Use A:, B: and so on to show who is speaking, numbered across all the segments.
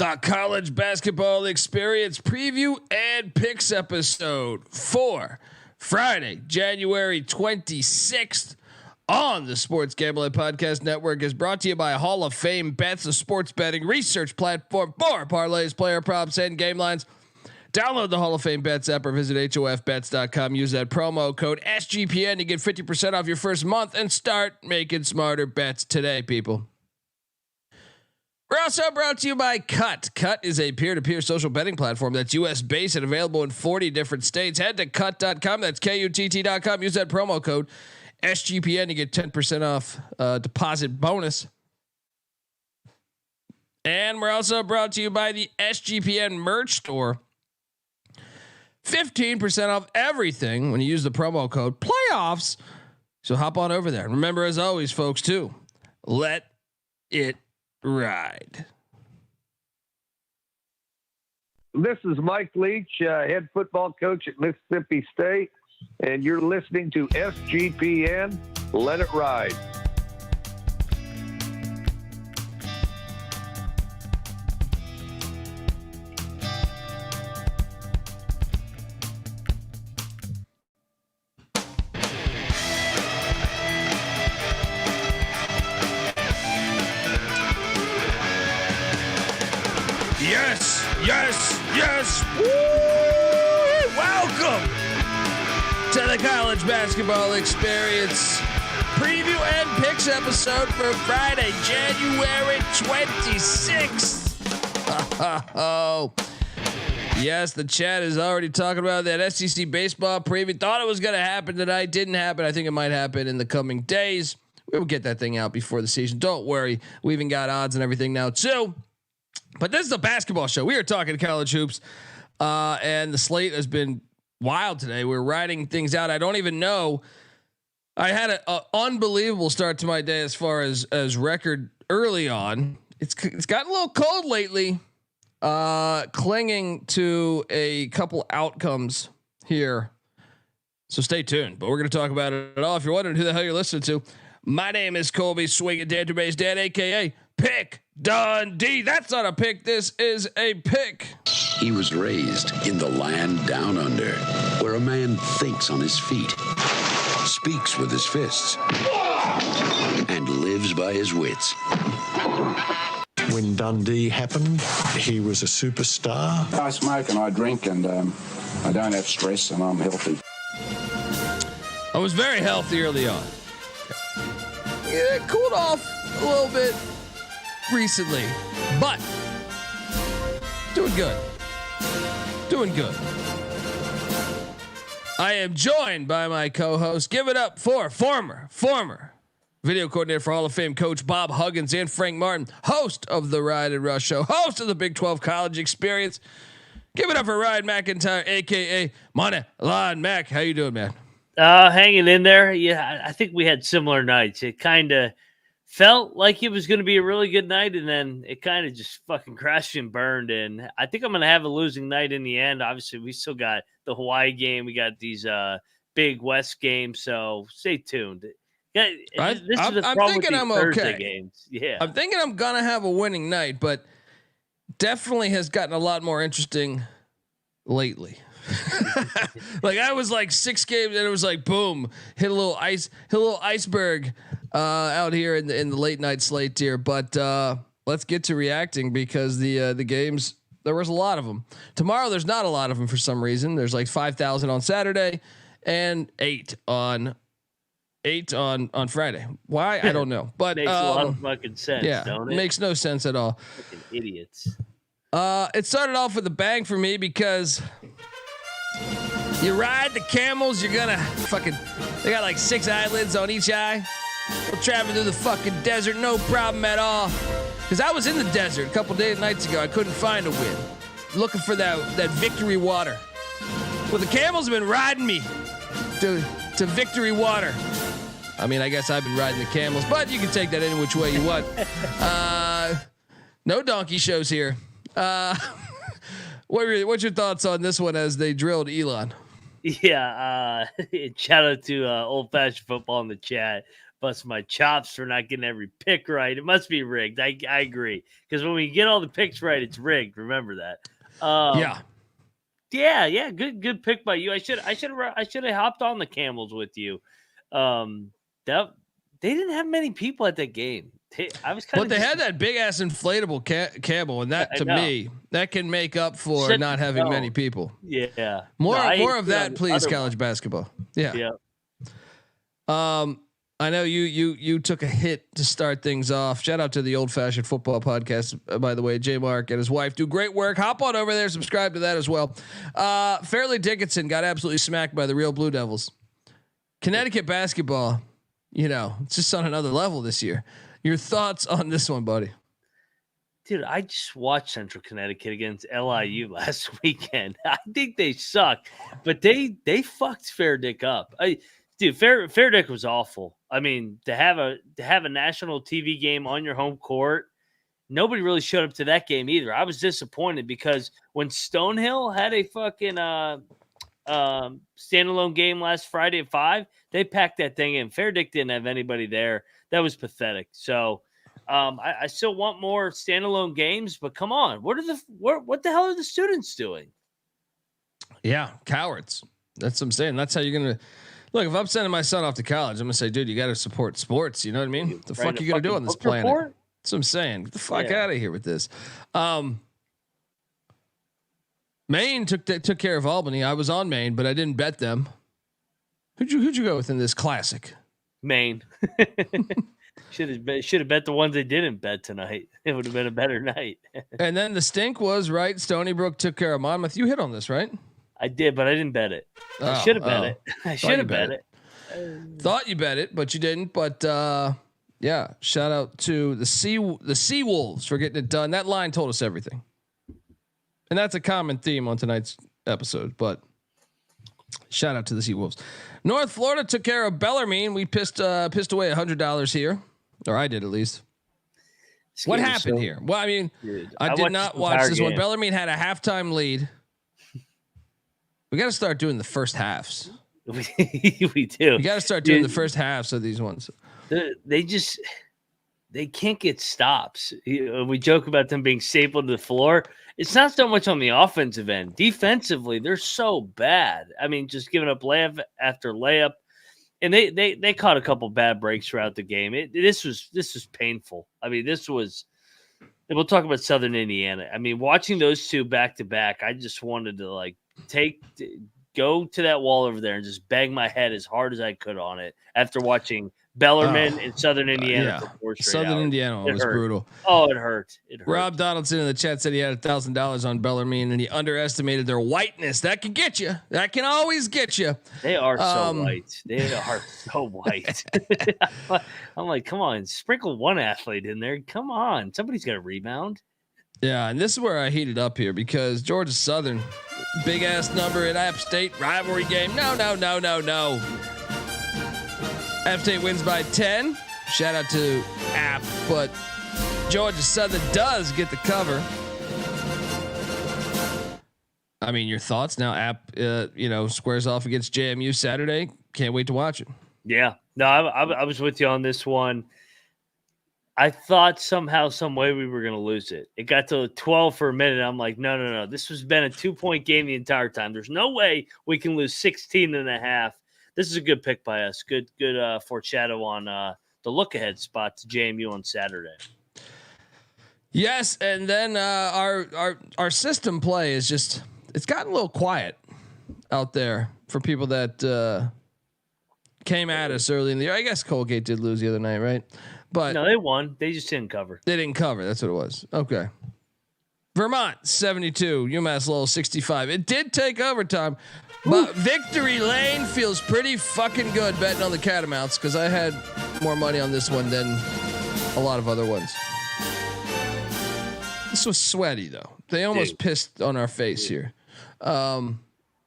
A: The college basketball experience preview and picks episode for Friday, January 26th on the Sports Gambling Podcast Network is brought to you by Hall of Fame Bets, a sports betting research platform for parlays, player props, and game lines. Download the Hall of Fame Bets app or visit hofbets.com. Use that promo code SGPN to get 50% off your first month and start making smarter bets today, people. We're also brought to you by Cut. Cut is a peer-to-peer social betting platform that's US based and available in 40 different states. Head to cut.com. That's KUTT.com. Use that promo code SGPN to get 10% off deposit bonus. And we're also brought to you by the SGPN merch store. 15% off everything when you use the promo code playoffs. So hop on over there. Remember, as always, folks, too, let it ride.
B: This is Mike Leach, head football coach at Mississippi State, and you're listening to SGPN. Let it ride.
A: Yes. Woo! Welcome to the college basketball experience preview and picks episode for Friday, January 26th. Oh, yes, the chat is already talking about that SEC baseball preview. Thought it was going to happen tonight. Didn't happen. I think it might happen in the coming days. We'll get that thing out before the season. Don't worry. We even got odds and everything now too. But this is a basketball show. We are talking college hoops, and the slate has been wild today. We're writing things out. I don't even know. I had an unbelievable start to my day as far as record early on. It's gotten a little cold lately. Clinging to a couple outcomes here. So stay tuned. But we're going to talk about it all. If you're wondering who the hell you're listening to, my name is Colby Swinging Dant, Dan, aka Pick Dundee. That's not a pick. This is a pick.
C: He was raised in the land down under, where a man thinks on his feet, speaks with his fists, and lives by his wits.
D: When Dundee happened, he was a superstar.
E: I smoke and I drink and I don't have stress and I'm healthy.
A: I was very healthy early on. Yeah, it cooled off a little bit recently, but doing good. I am joined by my co-host. Give it up for former video coordinator for Hall of Fame coach Bob Huggins and Frank Martin, host of the Ride and Rush Show, host of the Big 12 College Experience. Give it up for Ryan McIntyre, aka Money Line Mac. How you doing, man?
F: Hanging in there. Yeah, I think we had similar nights. It kind of felt like it was going to be a really good night, and then it kind of just fucking crashed and burned. And I think I'm going to have a losing night in the end. Obviously, we still got the Hawaii game. We got these big West games, so stay tuned. Yeah,
A: I'm thinking I'm okay.
F: Games. Yeah,
A: I'm thinking I'm going to have a winning night, but definitely has gotten a lot more interesting lately. Like I was like 6 games and it was like boom, hit a little iceberg out here in the late night slate here. But let's get to reacting because the games, there was a lot of them. Tomorrow there's not a lot of them for some reason. There's like 5,000 on Saturday and 8 on Friday. Why? I don't know. But
F: makes a lot of fucking sense.
A: Yeah,
F: don't it?
A: Makes no sense at all.
F: Fucking idiots.
A: It started off with a bang for me because you ride the camels, you're gonna they got like 6 eyelids on each eye. We're traveling through the fucking desert, no problem at all. Cause I was in the desert a couple nights ago. I couldn't find a win. Looking for that victory water. Well, the camels have been riding me to victory water. I mean, I guess I've been riding the camels, but you can take that any which way you want. No donkey shows here. What's your thoughts on this one as they drilled Elon?
F: Yeah. Shout out to Old Fashioned Football in the chat. Bust my chops for not getting every pick right. It must be rigged. I agree. Because when we get all the picks right, it's rigged. Remember that. Yeah. Good pick by you. I should have hopped on the Camels with you. They didn't have many people at that game. I was kind of.
A: But they had that big ass inflatable camel, and that to me that can make up for not having many people.
F: Yeah.
A: More of that, please. College basketball. Yeah. I know you took a hit to start things off. Shout out to the Old Fashioned Football podcast, by the way. J Mark and his wife do great work. Hop on over there, subscribe to that as well. Fairleigh Dickinson got absolutely smacked by the real Blue Devils. Connecticut basketball, it's just on another level this year. Your thoughts on this one, buddy?
F: Dude, I just watched Central Connecticut against LIU last weekend. I think they suck, but they fucked Fairdick up. Dude, Fairdick was awful. I mean, to have a national TV game on your home court, nobody really showed up to that game either. I was disappointed because when Stonehill had a fucking standalone game last Friday at 5, they packed that thing in. Fairdick didn't have anybody there. That was pathetic. So I still want more standalone games, but come on, what the hell are the students doing?
A: Yeah, cowards. That's what I'm saying. That's how you're gonna look. If I'm sending my son off to college, I'm gonna say, dude, you got to support sports. You know what I mean? What the fuck you gonna do on this planet?
F: Report?
A: That's what I'm saying. Get the fuck out of here with this. Maine took care of Albany. I was on Maine, but I didn't bet them. Who'd you go with in this classic?
F: Maine. Should have bet the ones they didn't bet tonight. It would have been a better night.
A: And then the stink was right. Stony Brook took care of Monmouth. You hit on this, right?
F: I did, but I didn't bet it. I should have bet it. I should have bet it.
A: Thought you bet it, but you didn't. But yeah, shout out to the Sea Wolves for getting it done. That line told us everything, and that's a common theme on tonight's episode. But shout out to the Sea Wolves. North Florida took care of Bellarmine. We pissed away $100 here, or I did at least. What happened here? Well, I mean, dude, I did not watch this one. Bellarmine had a halftime lead. We got to start doing the first halves.
F: We do.
A: We got to start doing the first halves of these ones.
F: They can't get stops. We joke about them being stapled to the floor. It's not so much on the offensive end. Defensively, they're so bad. I mean, just giving up layup after layup, and they caught a couple bad breaks throughout the game. This was painful. I mean, this was. And we'll talk about Southern Indiana. I mean, watching those two back to back, I just wanted to go to that wall over there and just bang my head as hard as I could on it after watching Bellarmine and Southern Indiana. For 4 straight
A: Southern
F: hours.
A: Indiana was brutal.
F: Oh, it hurt.
A: Rob Donaldson in the chat said he had $1,000 on Bellarmine and he underestimated their whiteness. That can get you. That can always get you.
F: They are so white. They are so white. I'm like, come on, sprinkle one athlete in there. Come on, somebody's got to rebound.
A: Yeah, and this is where I heated up here because Georgia Southern, big ass number at App State, rivalry game. No. App State wins by 10. Shout out to App, but Georgia Southern does get the cover. I mean, your thoughts now? App, squares off against JMU Saturday. Can't wait to watch it.
F: Yeah, no, I was with you on this one. I thought somehow, some way we were going to lose it. It got to 12 for a minute. I'm like, no. This has been a 2-point game the entire time. There's no way we can lose 16.5. This is a good pick by us. Good foreshadow on the look ahead spot to JMU on Saturday.
A: Yes, and then our system play is just it's gotten a little quiet out there for people that came at us early in the year. I guess Colgate did lose the other night, right? But
F: no, they won. They just didn't cover.
A: They didn't cover. That's what it was. Okay. Vermont 72, UMass Lowell 65. It did take overtime, but Victory Lane feels pretty fucking good betting on the Catamounts because I had more money on this one than a lot of other ones. This was sweaty though. They almost pissed on our face here.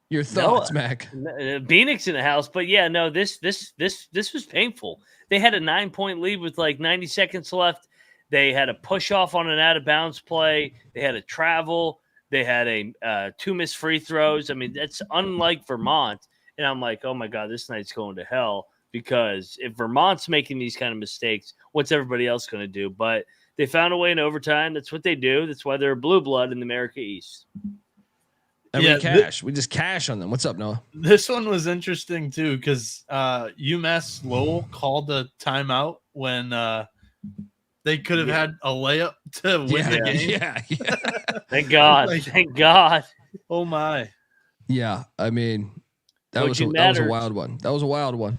A: Your thoughts, Mac?
F: Bieniek's in the house, but yeah, no. This was painful. They had a 9-point lead with like 90 seconds left. They had a push off on an out of bounds play. They had a travel. They had a 2 missed free throws. I mean, that's unlike Vermont. And I'm like, oh my God, this night's going to hell, because if Vermont's making these kind of mistakes, what's everybody else going to do? But they found a way in overtime. That's what they do. That's why they're blue blood in the America East.
A: And we just cash on them. What's up, Noah?
G: This one was interesting too, because UMass Lowell called a timeout when they could have had a layup to win the game.
A: Yeah.
F: Thank God. Thank God.
G: Oh my.
A: Yeah, I mean, that was a wild one. That was a wild one.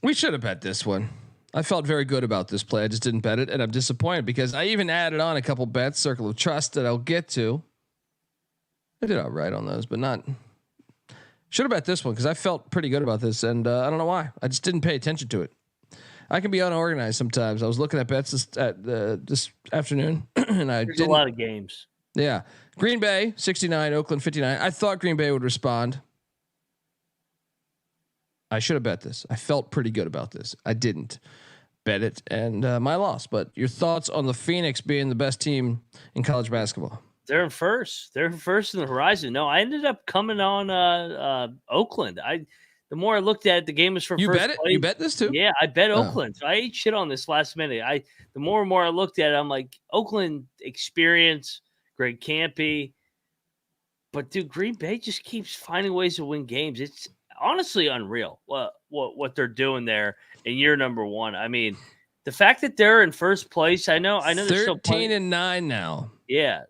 A: We should have bet this one. I felt very good about this play. I just didn't bet it, and I'm disappointed because I even added on a couple bets, Circle of Trust, that I'll get to. I did all right on those, but not. Should have bet this one because I felt pretty good about this, and I don't know why. I just didn't pay attention to it. I can be unorganized sometimes. I was looking at bets this afternoon, and
F: There's a lot of games.
A: Yeah, Green Bay 69, Oakland 59. I thought Green Bay would respond. I should have bet this. I felt pretty good about this. I didn't bet it, and my loss. But your thoughts on the Phoenix being the best team in college basketball?
F: They're in first. They're first in the horizon. No, I ended up coming on Oakland. The more I looked at it, the game was for
A: you
F: first
A: bet it.
F: place.
A: You bet this too?
F: Yeah, I bet Oakland. So I ate shit on this last minute. The more and more I looked at it, I'm like, Oakland experience, Greg Campy, but dude, Green Bay just keeps finding ways to win games. It's honestly unreal what they're doing there in year number one. I mean, the fact that they're in first place, I know they're still
A: 13-9 now.
F: Yeah.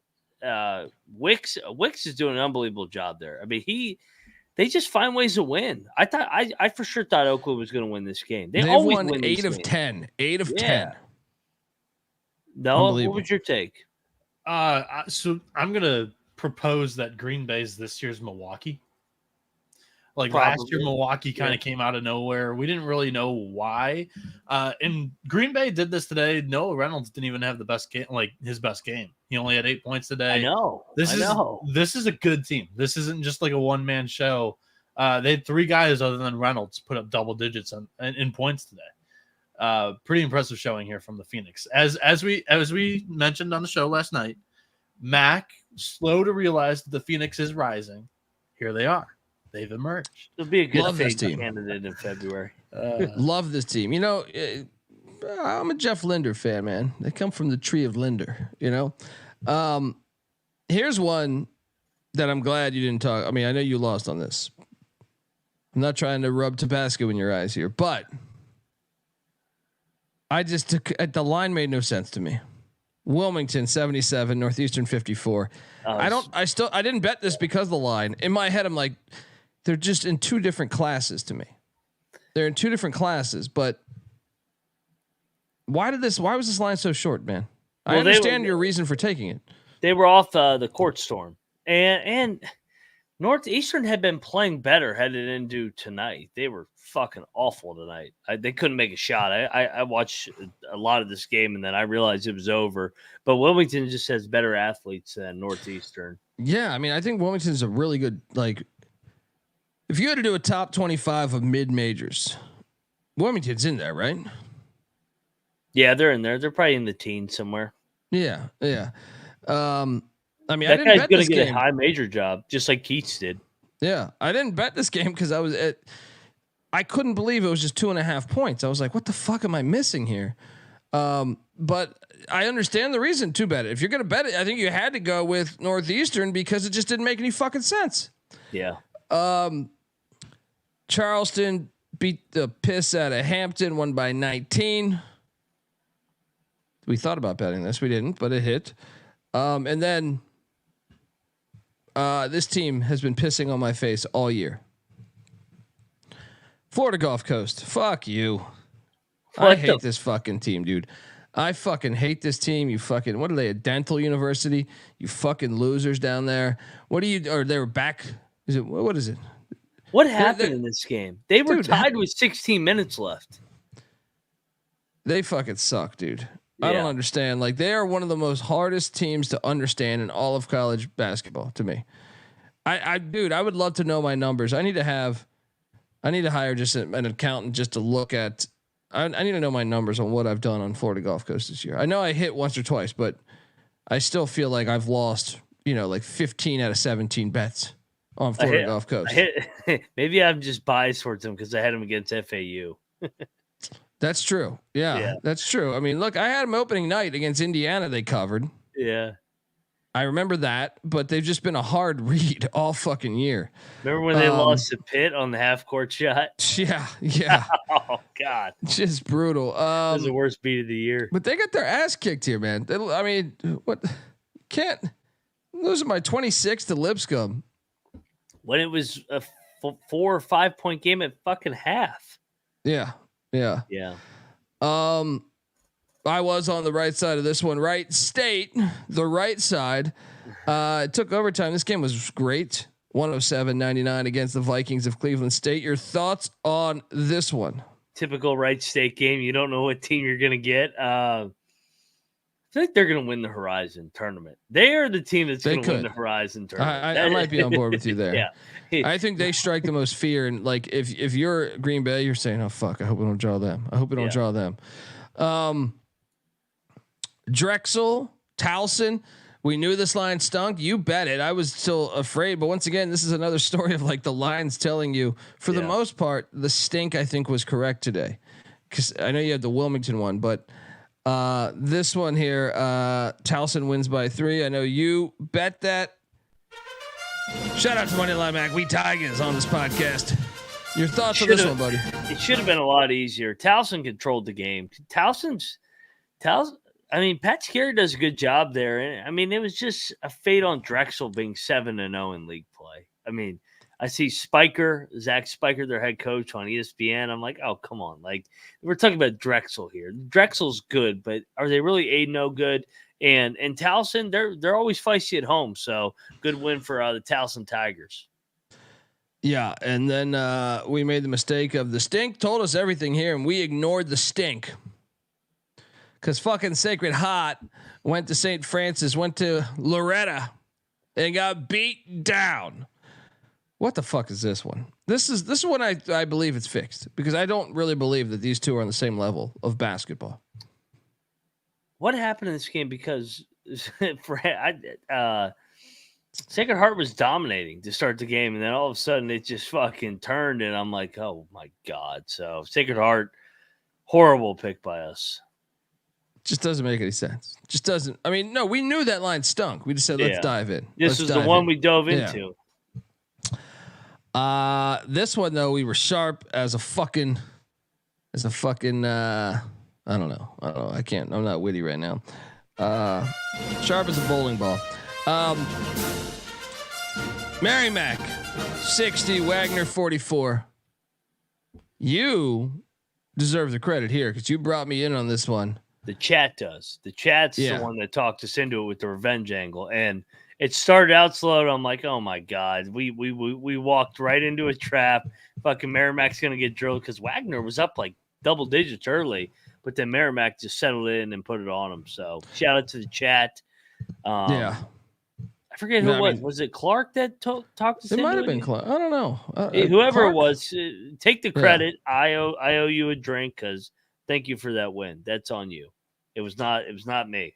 F: Wicks is doing an unbelievable job there. I mean, they just find ways to win. I for sure thought Oakland was going to win this game. They've always
A: won 8 of 10. 8 of 10.
F: No, what was your take?
G: So I'm gonna propose that Green Bay's this year's Milwaukee. Like last year, Milwaukee kind of came out of nowhere. We didn't really know why. And Green Bay did this today. Noah Reynolds didn't even have the best game, like his best game. He only had 8 points today.
F: I know.
G: This is a good team. This isn't just like a one-man show. They had 3 guys other than Reynolds put up double digits in points today. Pretty impressive showing here from the Phoenix. As we mentioned on the show last night, Mac slow to realize that the Phoenix is rising. Here they are. They've emerged.
F: It'll be a good candidate in February.
A: Love this team. You know, I'm a Jeff Linder fan, man. They come from the tree of Linder, you know. Here's one that I'm glad you didn't talk. I mean, I know you lost on this. I'm not trying to rub Tabasco in your eyes here, but the line made no sense to me. Wilmington 77, Northeastern 54. I didn't bet this because of the line. In my head, I'm like, they're just in 2 different classes to me. They're in 2 different classes, but why was this line so short, man? Well, I understand your reason for taking it.
F: They were off the court storm, and Northeastern had been playing better headed into tonight. They were fucking awful tonight. They couldn't make a shot. I watched a lot of this game, and then I realized it was over. But Wilmington just has better athletes than Northeastern.
A: Yeah, I mean, I think Wilmington's a really good, like, if you had to do a top 25 of mid majors, Wilmington's in there, right?
F: Yeah, they're in there. They're probably in the teens somewhere.
A: Yeah. I mean,
F: that
A: I didn't
F: guy's
A: bet
F: gonna
A: this
F: get
A: game.
F: a high major job, just like Keats did.
A: Yeah, I didn't bet this game because I couldn't believe it was just 2.5 points. I was like, what the fuck am I missing here? But I understand the reason to bet it. If you're gonna bet it, I think you had to go with Northeastern because it just didn't make any fucking sense.
F: Yeah.
A: Charleston beat the piss out of Hampton, won by 19. We thought about betting this, we didn't, but it hit. And then this team has been pissing on my face all year. Florida Gulf Coast, fuck you. I hate this fucking team, dude. I fucking hate this team. You fucking, what are they, a dental university? You fucking losers down there. What are you, or they were back? Is it, what is it?
F: What happened in this game? They were tied with 16 minutes left.
A: They fucking suck, dude. I don't understand. Like, they are one of the most hardest teams to understand in all of college basketball to me. Dude, I would love to know my numbers. I need to hire just an accountant just to look at. I need to know my numbers on what I've done on Florida Gulf Coast this year. I know I hit once or twice, but I still feel like I've lost, like 15 out of 17 bets on Florida Gulf Coast.
F: Maybe I'm just biased towards them because I had them against FAU.
A: That's true. Yeah, that's true. I mean, look, I had them opening night against Indiana. They covered.
F: Yeah.
A: I remember that, but they've just been a hard read all fucking year.
F: Remember when they lost to Pitt on the half court shot?
A: Yeah.
F: Oh God,
A: just brutal.
F: That was the worst beat of the year.
A: But they got their ass kicked here, man. What? Can't losing by 26 to Lipscomb
F: when it was a 4 or 5 point game at fucking half.
A: Yeah. I was on the right side of this one. Right State, the right side. It took overtime. This game was great. 107-99 against the Vikings of Cleveland State. Your thoughts on this one?
F: Typical Right State game. You don't know what team you're going to get. I think they're going to win the Horizon tournament. They are the team that's going to win the Horizon tournament.
A: I might be on board with you there.
F: Yeah.
A: I think they strike the most fear. And like, if you're Green Bay, you're saying, oh, fuck, I hope we don't draw them. Draw them. Drexel, Towson. We knew this line stunk. You bet it. I was still afraid, but once again, this is another story of like the lines telling you, for the most part, the stink I think was correct today. Because I know you had the Wilmington one, but this one here, Towson wins by 3. I know you bet that. Shout out to Moneyline Mac. We Tigers on this podcast. Your thoughts on this one, buddy?
F: It should have been a lot easier. Towson controlled the game. Towson. I mean, Pat Scarry does a good job there. And I mean, it was just a fate on Drexel being 7-0 in league play. I mean, I see Zach Spiker, their head coach on ESPN. I'm like, oh, come on. Like, we're talking about Drexel here. Drexel's good, but are they really 8-0 good? And Towson, they're always feisty at home. So good win for the Towson Tigers.
A: Yeah. And then we made the mistake of the stink told us everything here, and we ignored the stink. Because fucking Sacred Heart went to St. Francis, went to Loretta, and got beat down. What the fuck is this one? This is one I believe it's fixed, because I don't really believe that these two are on the same level of basketball.
F: What happened in this game? Because Sacred Heart was dominating to start the game, and then all of a sudden it just fucking turned, and I'm like, oh my God. So Sacred Heart, horrible pick by us.
A: Just doesn't make any sense. Just doesn't. I mean, no, we knew that line stunk. We just said, let's dive in.
F: This was the one we dove into.
A: This one though, we were sharp as a fucking, I don't know. I'm not witty right now. Sharp as a bowling ball. Merrimack, 60, Wagner, 44. You deserve the credit here because you brought me in on this one.
F: The chat does. The chat's the one that talked us into it with the revenge angle, and it started out slow. And I'm like, oh my God, we walked right into a trap. Fucking Merrimack's gonna get drilled because Wagner was up like double digits early, but then Merrimack just settled in and put it on him. So shout out to the chat. I forget who it was. Was it Clark that talked us into it? It
A: might have been Clark. I don't know.
F: Whoever it was, take the credit. I owe you a drink because thank you for that win. That's on you. It was not me.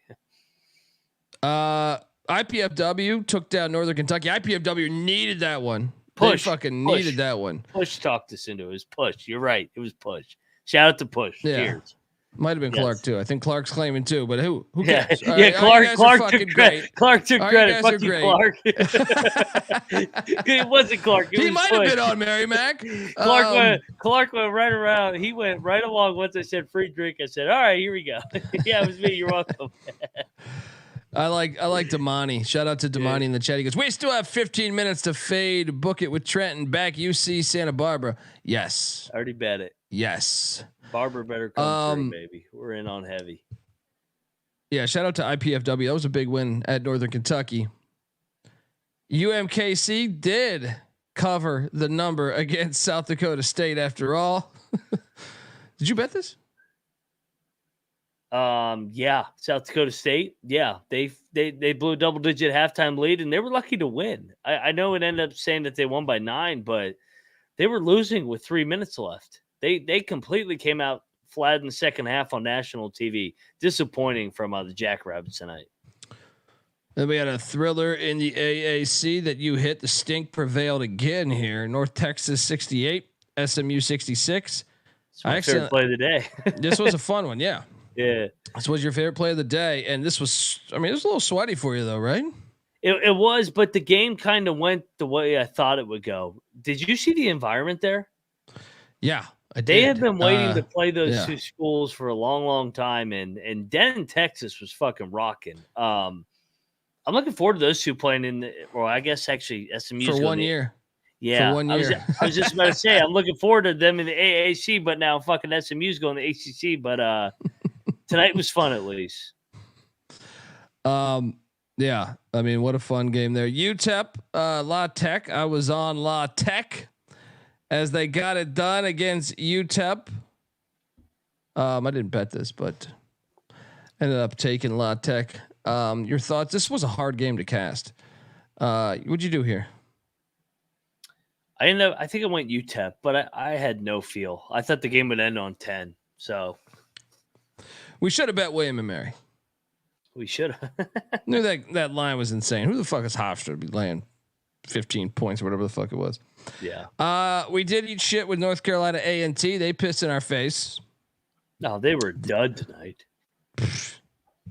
A: IPFW took down Northern Kentucky. IPFW needed that one.
F: Push.
A: They fucking needed that one.
F: Push talked us into it. It was Push. You're right. It was Push. Shout out to Push.
A: Yeah.
F: Cheers.
A: Might have been Clark too. I think Clark's claiming too, but who cares?
F: Clark took credit. Clark took credit. Fuck you, Clark. It wasn't Clark.
A: He might have been on Merrimack.
F: Clark went right around. He went right along once I said free drink. I said, all right, here we go. Yeah, it was me. You're welcome.
A: I like Damani. Shout out to Damani in the chat. He goes, we still have 15 minutes to fade. Book it with Trenton. Back UC Santa Barbara. Yes.
F: I already bet it.
A: Yes.
F: Barber better come through, baby. We're in on heavy.
A: Yeah, shout out to IPFW. That was a big win at Northern Kentucky. UMKC did cover the number against South Dakota State after all. Did you bet this?
F: Yeah, South Dakota State. Yeah, they blew a double-digit halftime lead, and they were lucky to win. I know it ended up saying that they won by 9, but they were losing with 3 minutes left. They completely came out flat in the second half on national TV. Disappointing from the Jackrabbits tonight.
A: Then we had a thriller in the AAC that you hit. The stink prevailed again here. North Texas 68, SMU 66.
F: My favorite play of the day.
A: This was a fun one. Yeah.
F: Yeah.
A: This was your favorite play of the day. And this was, I mean, it was a little sweaty for you though, right?
F: It was, but the game kind of went the way I thought it would go. Did you see the environment there?
A: Yeah.
F: They have been waiting to play those two schools for a long, long time. And Denton, Texas was fucking rocking. I'm looking forward to those two playing I guess actually SMU
A: for 1 year.
F: Yeah,
A: for 1 year.
F: I was just about to say I'm looking forward to them in the AAC, but now fucking SMU's going to the ACC. But tonight was fun at least.
A: Yeah, I mean, what a fun game there. UTEP, La Tech. I was on La Tech as they got it done against UTEP. I didn't bet this, but ended up taking La Tech. Your thoughts? This was a hard game to cast. What'd you do here?
F: I think I went UTEP, but I had no feel. I thought the game would end on 10. So
A: we should have bet William and Mary.
F: We should have.
A: Knew that line was insane. Who the fuck is Hofstra to be laying 15 points or whatever the fuck it was?
F: Yeah.
A: We did eat shit with North Carolina A&T. They pissed in our face.
F: No, they were dud tonight.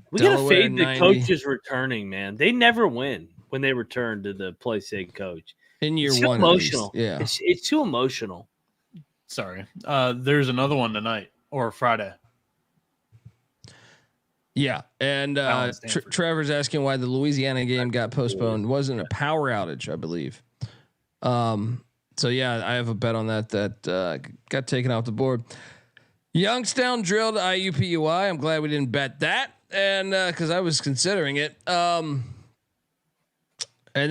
F: We gotta fade the coaches returning, man. They never win when they return to the place they coach.
A: In year
F: it's too
A: one,
F: emotional.
A: Yeah,
F: it's too emotional.
G: Sorry. There's another one tonight or Friday.
A: Yeah, and Trevor's asking why the Louisiana game got postponed. Wasn't a power outage, I believe. So yeah, I have a bet on that got taken off the board. Youngstown drilled IUPUI. I'm glad we didn't bet that, and because I was considering it. And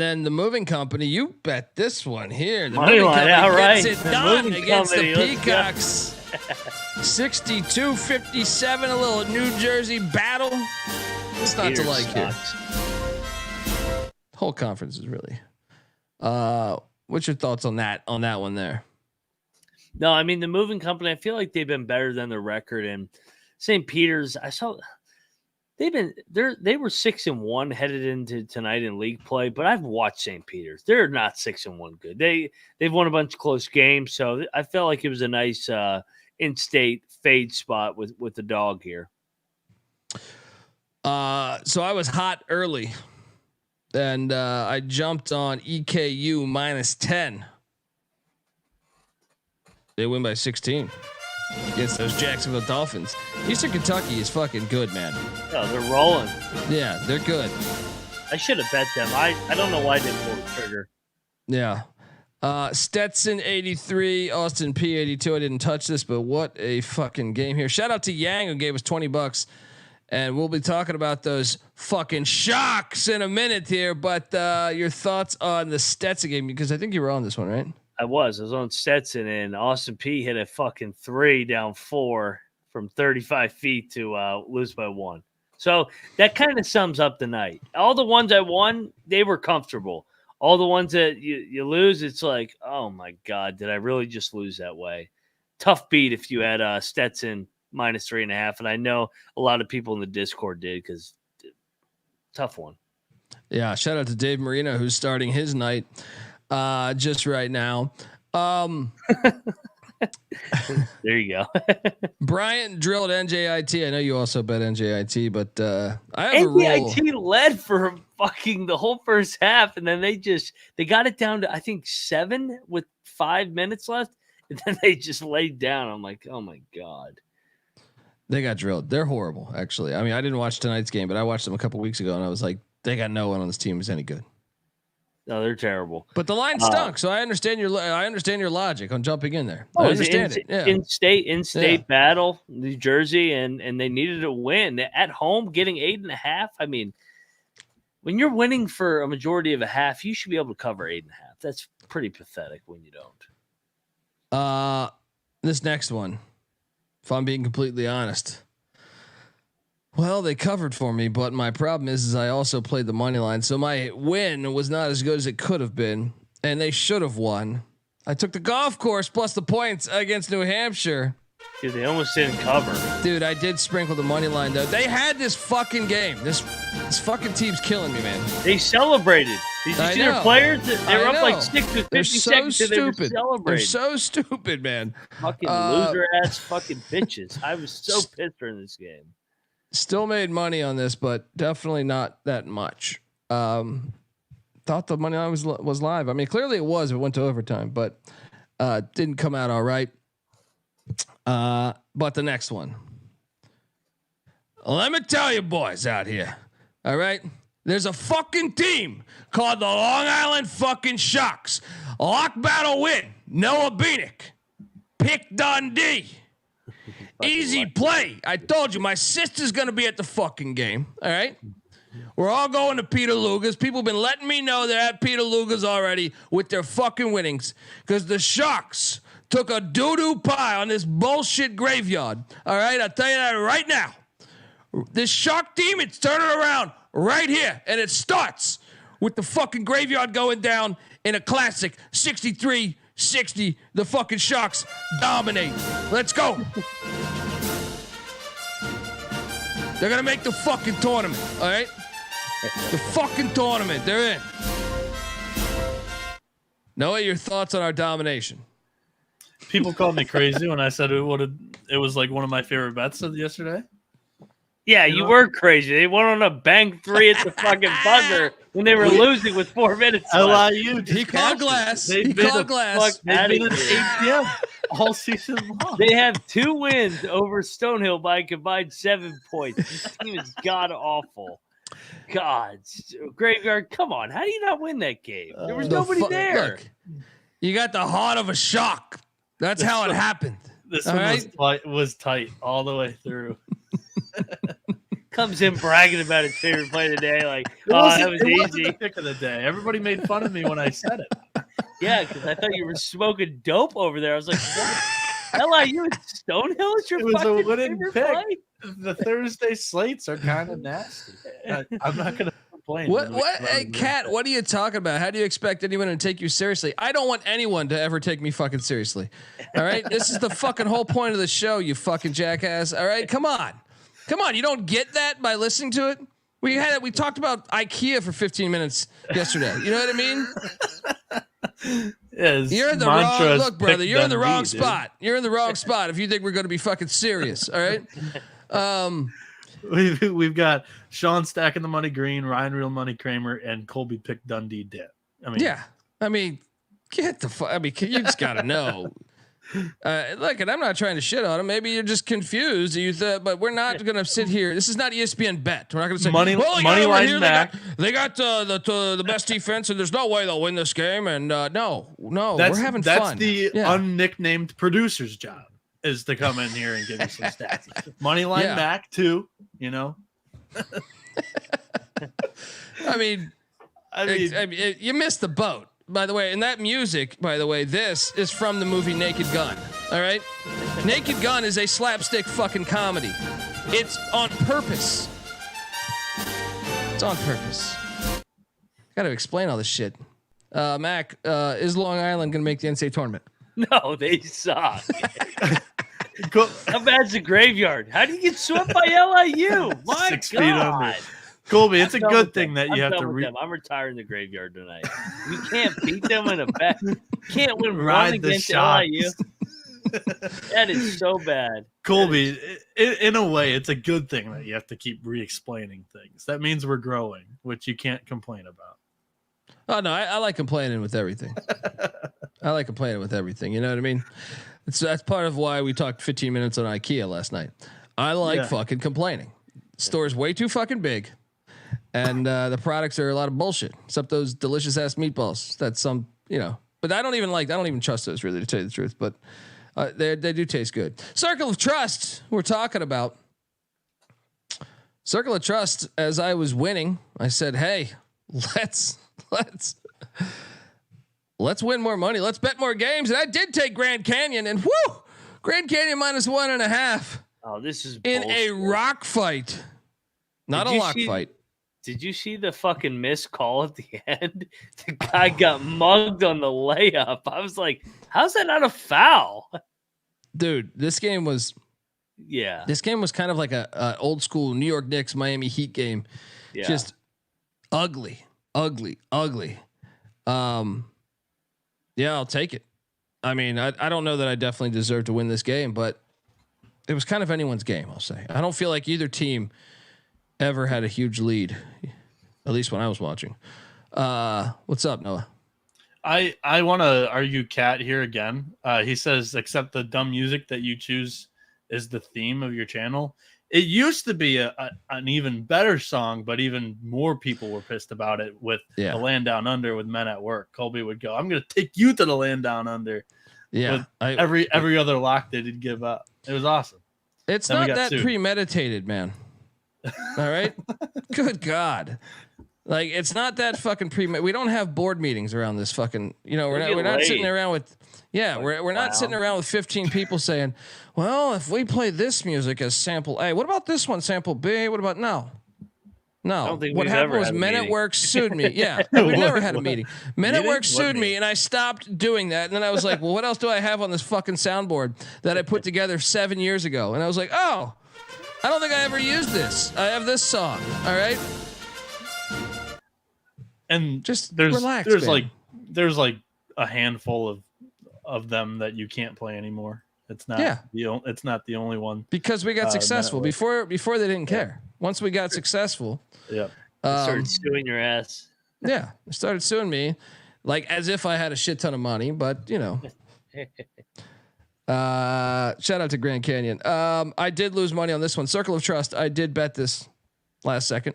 A: then the moving company, you bet this one here. The moving company gets it done against the Peacocks. 62-57, a little New Jersey battle. It's not to like here. Whole conference is really. What's your thoughts on that one there?
F: No, I mean the moving company. I feel like they've been better than the record. And St. Peter's, I saw they were 6-1 headed into tonight in league play. But I've watched St. Peter's. They're not 6-1 good. They've won a bunch of close games. So I felt like it was a nice in-state fade spot with the dog here.
A: So I was hot early, and I jumped on EKU -10. They win by 16 against those Jacksonville Dolphins. Eastern Kentucky is fucking good, man.
F: Oh, they're rolling.
A: Yeah, they're good.
F: I should have bet them. I don't know why I didn't pull the trigger.
A: Yeah. Stetson 83, Austin P 82. I didn't touch this, but what a fucking game here. Shout out to Yang who gave us $20, and we'll be talking about those fucking shocks in a minute here. But your thoughts on the Stetson game, because I think you were on this one, right?
F: I was on Stetson, and Austin P hit a fucking 3 down 4 from 35 feet to lose by 1. So that kind of sums up the night. All the ones I won, they were comfortable. All the ones that you lose, it's like, oh my God, did I really just lose that way? Tough beat if you had Stetson -3.5. And I know a lot of people in the Discord did, because tough one.
A: Yeah. Shout out to Dave Marino, who's starting his night just right now.
F: There you go.
A: Bryant drilled NJIT. I know you also bet NJIT, but I have a rule.
F: NJIT led for fucking the whole first half, and then they got it down to I think 7 with 5 minutes left, and then they just laid down. I'm like, oh my God.
A: They got drilled. They're horrible, actually. I mean, I didn't watch tonight's game, but I watched them a couple weeks ago, and I was like, they got no one on this team who's any good.
F: No, they're terrible.
A: But the line stunk, so I understand your logic on jumping in there. I understand it. Yeah.
F: In-state battle, New Jersey, and they needed a win at home, getting 8.5. I mean, when you're winning for a majority of a half, you should be able to cover 8.5. That's pretty pathetic when you don't.
A: This next one, if I'm being completely honest. Well, they covered for me, but my problem is I also played the money line, so my win was not as good as it could have been, and they should have won. I took the golf course plus the points against New Hampshire.
F: Dude, they almost didn't cover.
A: Dude, I did sprinkle the money line though. They had this fucking game. This fucking team's killing me, man.
F: They celebrated. Did you see their players? They were up like 6 to 50
A: They're so
F: seconds.
A: stupid.
F: They were celebrating.
A: They're so stupid, man.
F: Fucking loser ass fucking bitches. I was so pissed during this game.
A: Still made money on this, but definitely not that much. Thought the money line was live. I mean, clearly it was. It went to overtime, but didn't come out all right. But the next one, let me tell you, boys out here. All right, there's a fucking team called the Long Island fucking Sharks. Lock battle win. Noah Bieniek. Pick Dundee. Easy play. I told you, my sister's gonna be at the fucking game. All right. We're all going to Peter Luger's. People have been letting me know they're at Peter Luger's already with their fucking winnings because the Sharks took a doo-doo pie on this bullshit graveyard. All right, I'll tell you that right now. This Shark team, it's turning around right here, and it starts with the fucking graveyard going down in a classic 63-60. The fucking Sharks dominate. Let's go. They're going to make the fucking tournament, all right? The fucking tournament. They're in. Noah, your thoughts on our domination?
G: People called me crazy when I said it was like one of my favorite bets yesterday.
F: Yeah, you were crazy. They went on a bang 3 at the fucking buzzer when they were losing with 4 minutes left.
G: LIU.
A: He called glass.
G: They've
A: He
G: been
A: called glass.
G: They've been at 8 p.m. all season long.
F: They have 2 wins over Stonehill by a combined 7 points. This team is god awful. God, Greg Gard, come on. How do you not win that game? There was nobody there.
A: Look, you got the heart of a shark. That's how it happened.
G: This
A: all
G: one was tight all the way through.
F: Comes in bragging about his favorite play of the day, like, that was easy.
G: The pick of the day. Everybody made fun of me when I said it.
F: Yeah, because I thought you were smoking dope over there. I was like, what? LIU and Stonehill is your fucking favorite play?
G: The Thursday slates are kind of nasty. I'm not going to complain.
A: What? Hey, Kat, what are you talking about? How do you expect anyone to take you seriously? I don't want anyone to ever take me fucking seriously. All right? This is the fucking whole point of the show, you fucking jackass. All right? Come on. You don't get that by listening to it? We talked about IKEA for 15 minutes yesterday. You know what I mean? You're in the wrong look, brother. You're in the wrong spot. You're in the wrong spot if you think we're going to be fucking serious. All right.
G: We've got Sean stacking the money green, Ryan real money Kramer, and Colby pick Dundee dip.
A: Get the fuck. You just got to know. Look, and I'm not trying to shit on him. Maybe you're just confused. But we're not going to sit here. This is not ESPN bet. We're not going to say
G: money line Mac.
A: They got the best defense, and there's no way they'll win this game. And no, we're having fun.
G: That's the unnicknamed producer's job, is to come in here and give you some stats. Money line Mac too. You know.
A: I mean, you missed the boat. By the way, and that music, by the way, this is from the movie Naked Gun. All right? Naked Gun is a slapstick fucking comedy. It's on purpose. It's on purpose. Got to explain all this shit. Mac, is Long Island going to make the NCAA tournament?
F: No, they suck. How bad's the graveyard? How do you get swept by LIU? My
G: 6
F: God.
G: feet under. Colby, it's a good thing that you have to
F: I'm retiring the graveyard tonight. You can't beat them in a bet. You can't win
G: Ride
F: one against LIU. That is so bad.
G: Colby, in a way, it's a good thing that you have to keep re-explaining things. That means we're growing, which you can't complain about.
A: Oh, no, I like complaining with everything. You know what I mean? That's part of why we talked 15 minutes on IKEA last night. I like fucking complaining. Store's way too fucking big. And the products are a lot of bullshit, except those delicious ass meatballs. That's some, but I don't even trust those really, to tell you the truth. But they do taste good. Circle of Trust, we're talking about. Circle of Trust, as I was winning, I said, hey, let's win more money. Let's bet more games. And I did take Grand Canyon, and whoo, Grand Canyon -1.5.
F: Oh, this is
A: in
F: bullshit.
A: A rock fight. Not a lock fight.
F: Did you see the fucking missed call at the end? The guy got mugged on the layup. I was like, how's that not a foul?
A: dude, this game was kind of like a old school New York Knicks Miami Heat game. Yeah. Just ugly. Yeah, I'll take it. I mean, I don't know that I definitely deserve to win this game, but it was kind of anyone's game, I'll say. I don't feel like either team ever had a huge lead, at least when I was watching. What's up, Noah?
G: I want to argue Cat here again. He says, except the dumb music that you choose is the theme of your channel. It used to be an even better song, but even more people were pissed about it with The Land Down Under with Men at Work. Colby would go, I'm going to take you to the Land Down Under.
A: Yeah.
G: Every other lock that he'd give up. It was awesome.
A: It's not that premeditated, man. All right. Good God. Like, it's not that fucking we don't have board meetings around this fucking, we're not sitting around with, we're not sitting around with 15 people saying, well, if we play this music as sample A, what about this one sample B? What about no? What happened was Men at Work sued me. Yeah, we've never had a meeting. Men at Work sued me, and I stopped doing that. And then I was like, well, what else do I have on this fucking soundboard that I put together 7 years ago? And I was like, oh, I don't think I ever used this. I have this song. All right.
G: And
A: just
G: relax. There's like a handful of them that you can't play anymore. It's not it's not the only one,
A: because we got successful before they didn't care. Once we got successful,
F: they started suing your ass.
A: Yeah, they started suing me, like as if I had a shit ton of money. But shout out to Grand Canyon. I did lose money on this one. Circle of Trust. I did bet this last second.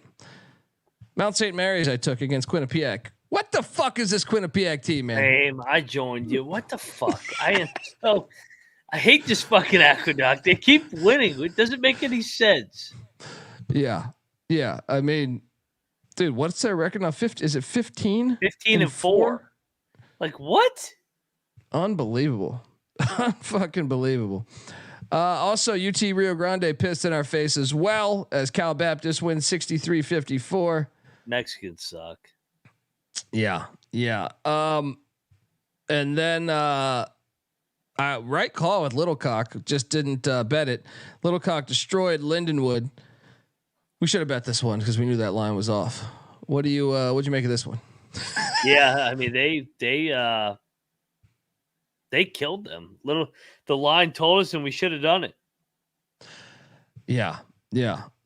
A: Mount St. Mary's I took against Quinnipiac. What the fuck is this Quinnipiac team, man?
F: Same. I joined you. What the fuck? I hate this fucking Aqueduct. They keep winning. It doesn't make any sense.
A: Yeah. I mean, dude, what's their record now? 50? Is it 15?
F: 15-4. Like what?
A: Unbelievable. Fucking believable. Also, UT Rio Grande pissed in our face as well as Cal Baptist wins 63-54.
F: Mexicans suck.
A: Yeah. And then right call with Littlecock, just didn't bet it. Littlecock destroyed Lindenwood. We should have bet this one because we knew that line was off. What'd you make of this one?
F: Yeah, I mean they killed them. The line told us, and we should have done it.
A: Yeah.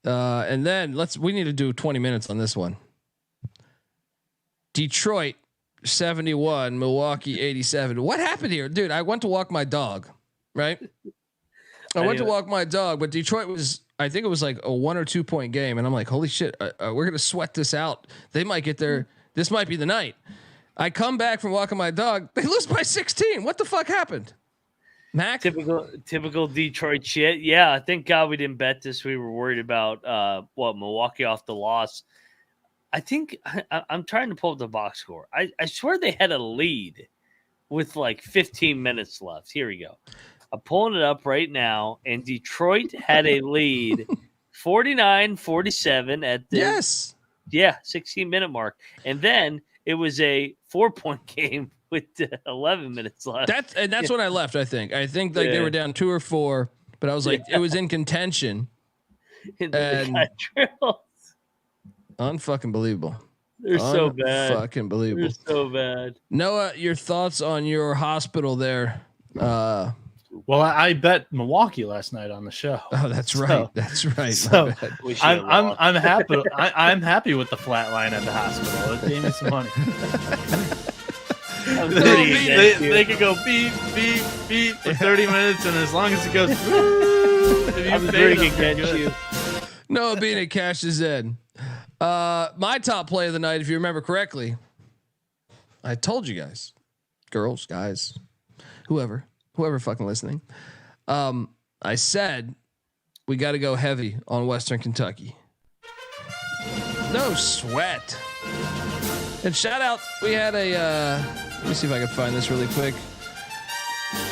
A: And then we need to do 20 minutes on this one. Detroit 71, Milwaukee 87. What happened here, dude? I went to walk my dog, right? I went to walk my dog, but Detroit I think it was like a 1 or 2 point game, and I'm like, holy shit, we're gonna sweat this out. They might get there. This might be the night. I come back from walking my dog. They lose by 16. What the fuck happened? Mac?
F: Typical Detroit shit. Yeah, thank God we didn't bet this. We were worried about Milwaukee off the loss. I think I'm trying to pull up the box score. I swear they had a lead with like 15 minutes left. Here we go. I'm pulling it up right now, and Detroit had a lead 49-47 at the 16-minute mark. And then it was a 4-point game with 11 minutes left.
A: That's when I left, I think. They were down 2 or 4, but I was like, it was in contention. Unfucking believable.
F: They're so bad.
A: Fucking believable.
F: They're so bad.
A: Noah, your thoughts on your hospital there?
G: Well, I bet Milwaukee last night on the show.
A: Oh, that's right. That's right.
G: So I'm happy. I'm happy with the flat line at the hospital. It gave me some money. They could go beep beep beep for 30 minutes, and as long as it goes,
F: I'm very against you.
A: Noah Bieniek cashes in. My top play of the night, if you remember correctly, I told you guys, girls, guys, whoever fucking listening. I said we got to go heavy on Western Kentucky. No sweat. And shout out, we had let me see if I can find this really quick.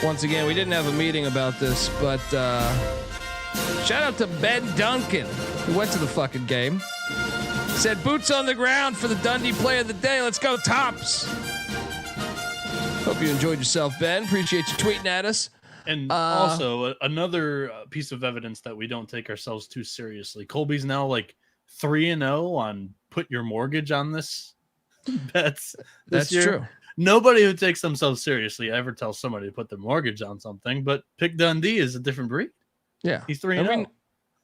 A: Once again, we didn't have a meeting about this, but shout out to Ben Duncan, who went to the fucking game. Said boots on the ground for the Dundee play of the day. Let's go Tops. Hope you enjoyed yourself, Ben. Appreciate you tweeting at us.
G: And also another piece of evidence that we don't take ourselves too seriously. Colby's now like 3-0 on put your mortgage on this bets.
A: That's
G: year.
A: true.
G: Nobody who takes themselves seriously ever tells somebody to put their mortgage on something, but Pick Dundee is a different breed.
A: Yeah.
G: He's 3-0.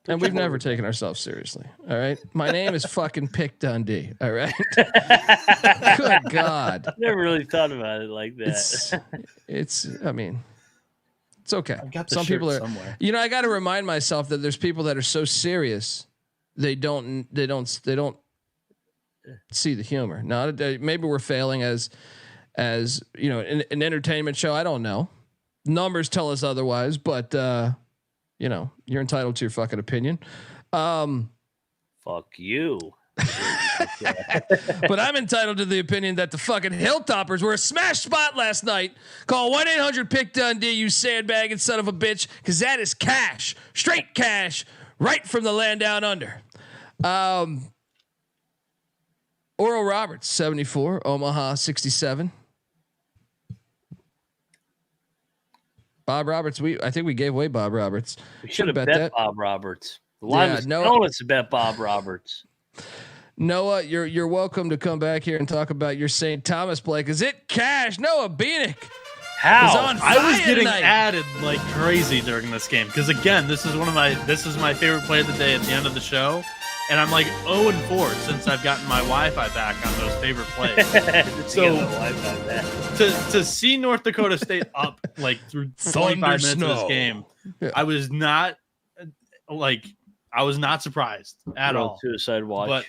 A: And we've never taken ourselves seriously. All right. My name is fucking Pick Dundee. All right. Good God.
F: Never really thought about it like that.
A: It's okay.
G: I've got the
A: Some
G: shirt
A: people are
G: somewhere.
A: I got to remind myself that there's people that are so serious they don't see the humor. Now maybe we're failing as an entertainment show. I don't know. Numbers tell us otherwise, but you're entitled to your fucking opinion.
F: Fuck you.
A: But I'm entitled to the opinion that the fucking Hilltoppers were a smash spot last night. Call 1-800-PICK-DUNDEE, you sandbagging son of a bitch, because that is cash, straight cash, right from the land down under. Oral Roberts, 74, Omaha, 67. Bob Roberts, I think we gave away Bob Roberts.
F: We should have bet that. Bob Roberts. The line was telling us to bet Bob Roberts.
A: Noah, you're welcome to come back here and talk about your St. Thomas play because it cashed. Noah Bieniek.
F: How?
G: I was getting added like crazy during this game because again, this is my favorite play of the day at the end of the show, and I'm like 0-4 since I've gotten my Wi-Fi back on those favorite plays. So to see North Dakota State up like through 25 minutes of this game, yeah. I was not surprised at all.
F: Suicide watch.
G: But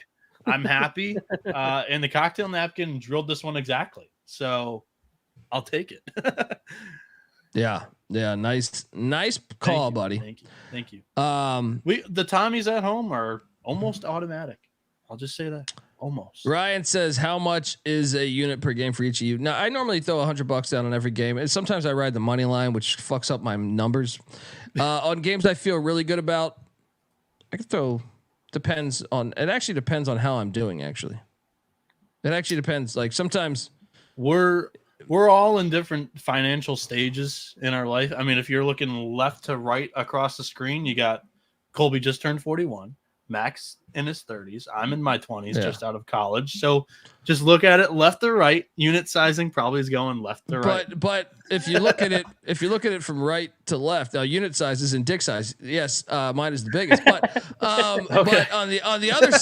G: I'm happy, and the cocktail napkin drilled this one exactly. So I'll take it.
A: Yeah. Nice call, buddy.
G: Thank you. The Tommies at home are almost automatic. I'll just say that. Almost.
A: Ryan says, how much is a unit per game for each of you? Now, I normally throw $100 down on every game. And sometimes I ride the money line, which fucks up my numbers. On games I feel really good about, I can throw. It actually depends on how I'm doing. Actually, it actually depends. Like sometimes
G: we're all in different financial stages in our life. I mean, if you're looking left to right across the screen, you got Colby just turned 41, Max in his 30s. I'm in my 20s, just out of college. So just look at it left to right. Unit sizing probably is going left to right.
A: But if you look at it, from right to left, now unit size is in dick size. Yes, mine is the biggest. But but on the other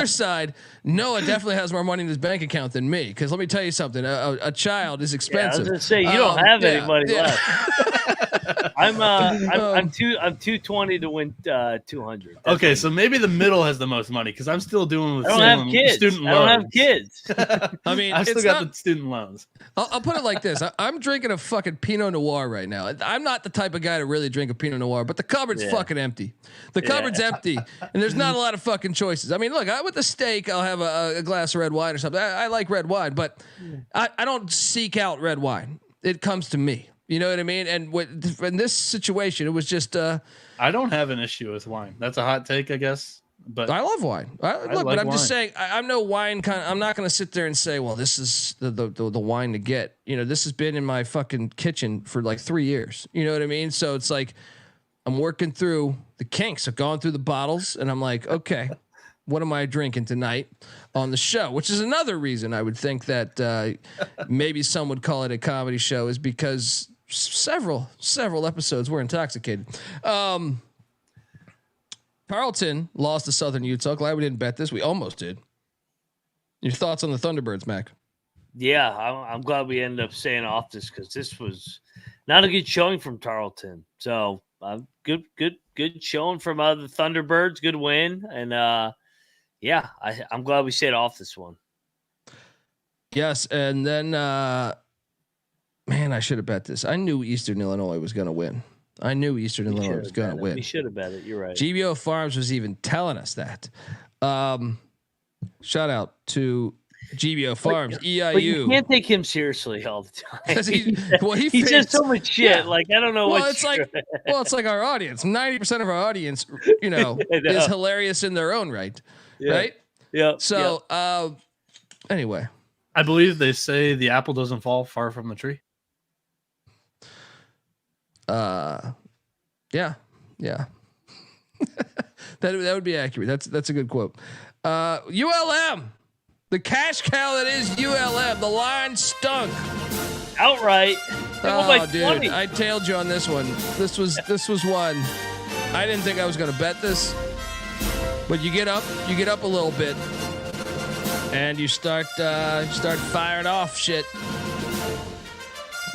A: side, Noah definitely has more money in his bank account than me. Because let me tell you something, a child is expensive.
F: I was gonna say you don't have any money left. I'm 220 to win 200. That's
G: okay, so maybe the middle has the most money because I'm still doing with
F: student loans. I don't have kids.
A: I mean,
G: I've still got the student loans.
A: I'll put it like this: I'm drinking a fucking Pinot Noir right now. I'm not the type of guy to really drink a Pinot Noir, but the cupboard's fucking empty. The cupboard's empty, and there's not a lot of fucking choices. I mean, look, with the steak, I'll have a glass of red wine or something. I like red wine, but I don't seek out red wine. It comes to me. You know what I mean? And in this situation, it was just.
G: I don't have an issue with wine. That's a hot take, I guess. But
A: I love wine. But I'm just saying, I'm no wine kind. I'm not going to sit there and say, well, this is the wine to get. You know, this has been in my fucking kitchen for like 3 years. You know what I mean? So it's like I'm working through the kinks. I've gone through the bottles, and I'm like, okay, what am I drinking tonight on the show? Which is another reason I would think that maybe some would call it a comedy show, is because several episodes were intoxicated. Carleton lost to Southern Utah. Glad we didn't bet this. We almost did. Your thoughts on the Thunderbirds, Mac?
F: Yeah, I'm glad we ended up staying off this because this was not a good showing from Tarleton. So good showing from the Thunderbirds. Good win, and I'm glad we stayed off this one.
A: Yes, and then man, I should have bet this. I knew Eastern Illinois was going to win. I knew Eastern Illinois was going to win.
F: We should have bet it. You're right.
A: GBO Farms was even telling us that. Shout out to GBO Farms, EIU.
F: But you can't take him seriously all the time.
A: He
F: says so much shit. Yeah. Like I don't know what.
A: It's like our audience. 90% of our audience, is hilarious in their own right.
F: Yeah.
A: Right.
F: Yeah.
A: So, anyway,
G: I believe they say the apple doesn't fall far from the tree.
A: Yeah. that would be accurate. That's a good quote. ULM, the cash cow that is ULM. The line stunk
F: outright.
A: Oh, dude, I tailed you on this one. This was one. I didn't think I was going to bet this, but you get up a little bit, and you start firing off shit.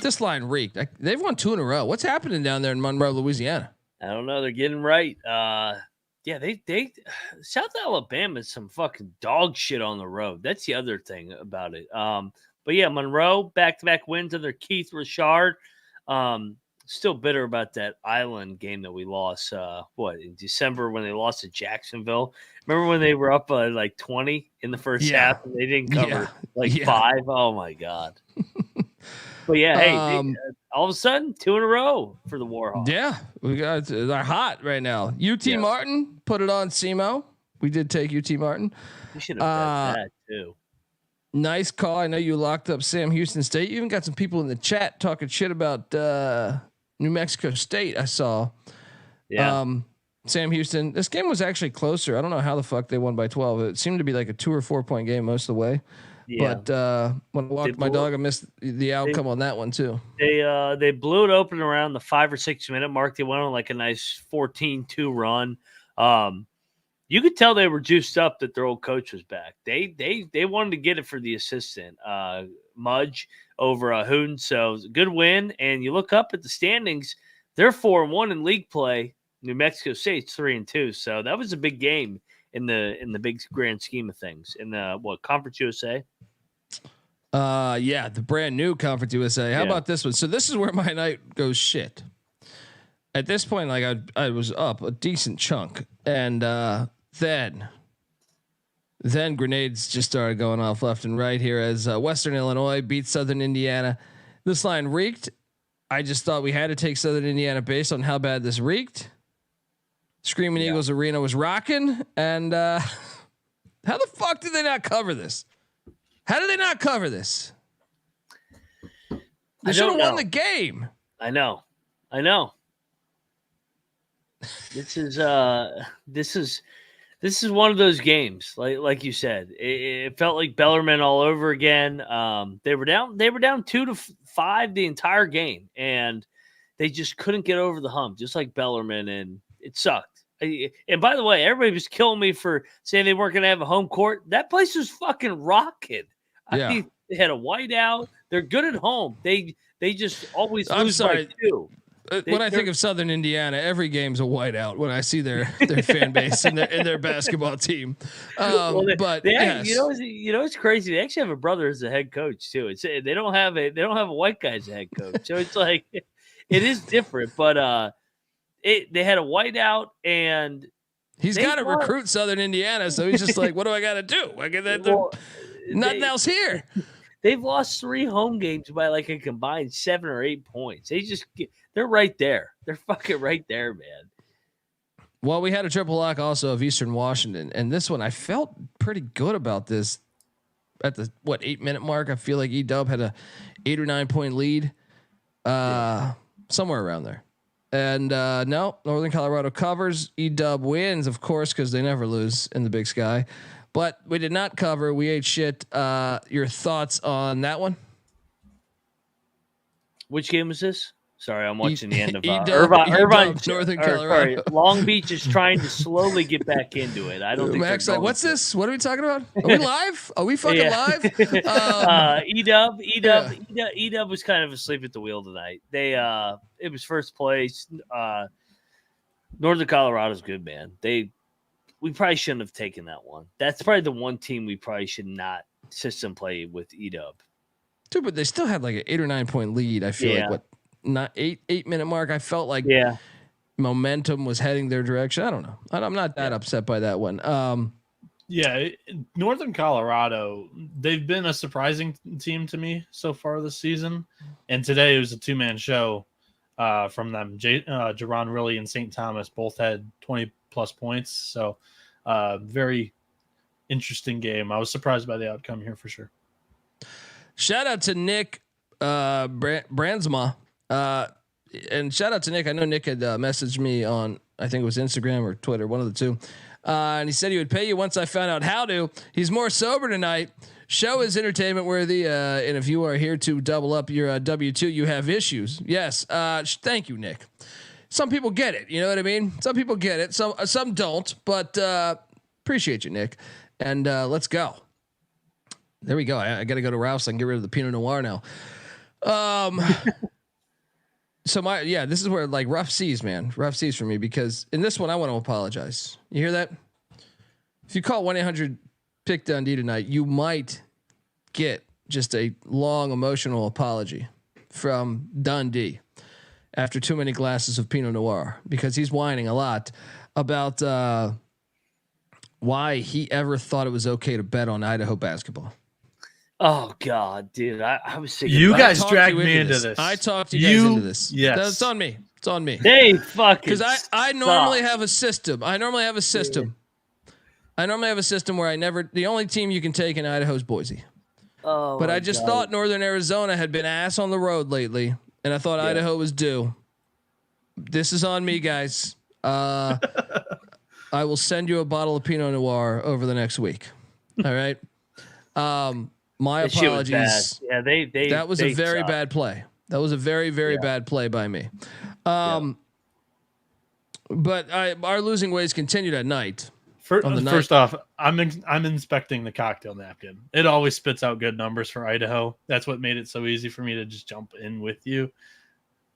A: This line reeked. They've won 2 in a row. What's happening down there in Monroe, Louisiana?
F: I don't know. They're getting right. Yeah, they South Alabama is some fucking dog shit on the road. That's the other thing about it. But yeah, Monroe back-to-back wins under Keith Richard. Still bitter about that Island game that we lost. In December when they lost to Jacksonville. Remember when they were up like 20 in the first half and they didn't cover 5? Oh my god. But yeah, hey, all of a sudden 2 in a row for the Warhawks.
A: Yeah, they're hot right now. UT Martin put it on SEMO. We did take UT Martin.
F: We should have bet that too.
A: Nice call. I know you locked up Sam Houston State. You even got some people in the chat talking shit about New Mexico State. I saw. Yeah. Sam Houston. This game was actually closer. I don't know how the fuck they won by 12. It seemed to be like a 2 or 4 point game most of the way. Yeah. But when I walked my dog, I missed the outcome on that one too.
F: They blew it open around the 5 or 6 minute mark. They went on like a nice 14-2 run. You could tell they were juiced up that their old coach was back. They wanted to get it for the assistant, Mudge over Hooten. So it was a good win. And you look up at the standings, they're 4-1 in league play. New Mexico State's 3-2. So that was a big game in the big grand scheme of things. In the Conference USA?
A: Yeah, the brand new Conference USA. How about this one? So this is where my night goes shit. At this point, like I was up a decent chunk, and then grenades just started going off left and right here as Western Illinois beat Southern Indiana. This line reeked. I just thought we had to take Southern Indiana based on how bad this reeked. Screaming Eagles Arena was rocking, and how the fuck did they not cover this? How did they not cover this? They should have won the game.
F: I know. This is one of those games, like you said. It felt like Bellarmine all over again. They were down 2-5 the entire game, and they just couldn't get over the hump, just like Bellarmine, and it sucked. And by the way, everybody was killing me for saying they weren't going to have a home court. That place was fucking rocking. I mean, they had a whiteout. They're good at home. They just always lose by 2.
A: When I think of Southern Indiana, every game's a whiteout when I see their fan base and their basketball team.
F: You know, it's crazy. They actually have a brother as a head coach too. They don't have a white guy as a head coach, so it's like it is different. But they had a whiteout, and
A: he's got to recruit Southern Indiana, so he's just like, what do I got to do? Nothing else here.
F: They've lost 3 home games by like a combined 7 or 8 points. They're right there. They're fucking right there, man.
A: Well, we had a triple lock also of Eastern Washington, and this one I felt pretty good about this. At the 8-minute mark, I feel like E-Dub had a 8 or 9 point lead, somewhere around there. And no, Northern Colorado covers. E-Dub wins, of course, because they never lose in the Big Sky. But we did not cover. We ate shit. Your thoughts on that one?
F: Which game was this? Sorry, I'm watching the end of
A: Irvine, Northern Colorado.
F: Sorry, Long Beach is trying to slowly get back into it. I don't think
A: Max like, what's this? What are we talking about? Are we live? Are we fucking live?
F: E-Dub was kind of asleep at the wheel tonight. It was first place. Northern Colorado's good, man. We probably shouldn't have taken that one. That's probably the one team we probably should not system play with E-Dub.
A: Dude, but they still had like an 8 or 9 point lead. I feel like not 8-minute mark. I felt like momentum was heading their direction. I don't know. I'm not that upset by that one.
G: Northern Colorado, they've been a surprising team to me so far this season. And today it was a 2-man show from them. Jaron Riley and St. Thomas both had 20 plus points. So very interesting game. I was surprised by the outcome here for sure. Shout
A: out to Nick Brandsma. and shout out to Nick. I know Nick had messaged me on, I think it was Instagram or Twitter, one of the two. And he said he would pay you once I found out how to. He's more sober tonight. Show is entertainment worthy. And if you are here to double up your W-2, you have issues. Yes. Thank you, Nick. Some people get it. You know what I mean? Some people get it. Some don't, but appreciate you, Nick. And let's go. There we go. I got to go to Ralph's and get rid of the Pinot Noir now. So this is where like rough seas, man, rough seas for me, because in this one I want to apologize. You hear that? If you call 1-800-PICK-DUNDEE tonight, you might get just a long emotional apology from Dundee after too many glasses of Pinot Noir, because he's whining a lot about why he ever thought it was okay to bet on Idaho basketball.
F: Oh God, dude! I was sick.
G: You guys dragged me into this.
A: I talked you guys into this.
G: Yes,
A: it's on me. It's on me.
F: They fucking
A: because I normally have a system. I normally have a system where the only team you can take in Idaho is Boise.
F: Oh,
A: but I just thought Northern Arizona had been ass on the road lately, and I thought Idaho was due. This is on me, guys. I will send you a bottle of Pinot Noir over the next week. All right. My apologies.
F: Yeah,
A: that was a very bad play. That was a very, very bad play by me. But our losing ways continued at night.
G: First off, I'm inspecting the cocktail napkin. It always spits out good numbers for Idaho. That's what made it so easy for me to just jump in with you.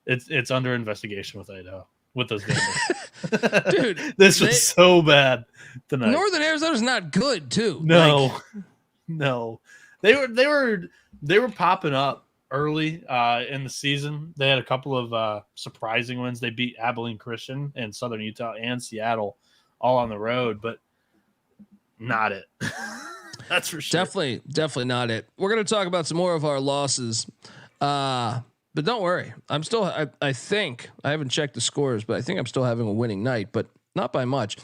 G: It's under investigation with Idaho with those gamers.
A: Dude,
G: this was so bad tonight.
A: Northern Arizona's not good too.
G: No. They were popping up early in the season. They had a couple of surprising wins. They beat Abilene Christian and Southern Utah and Seattle all on the road, but not it. That's for sure. Definitely
A: not it. We're going to talk about some more of our losses. But don't worry. I'm still, I think, I haven't checked the scores, but I think I'm still having a winning night, but not by much.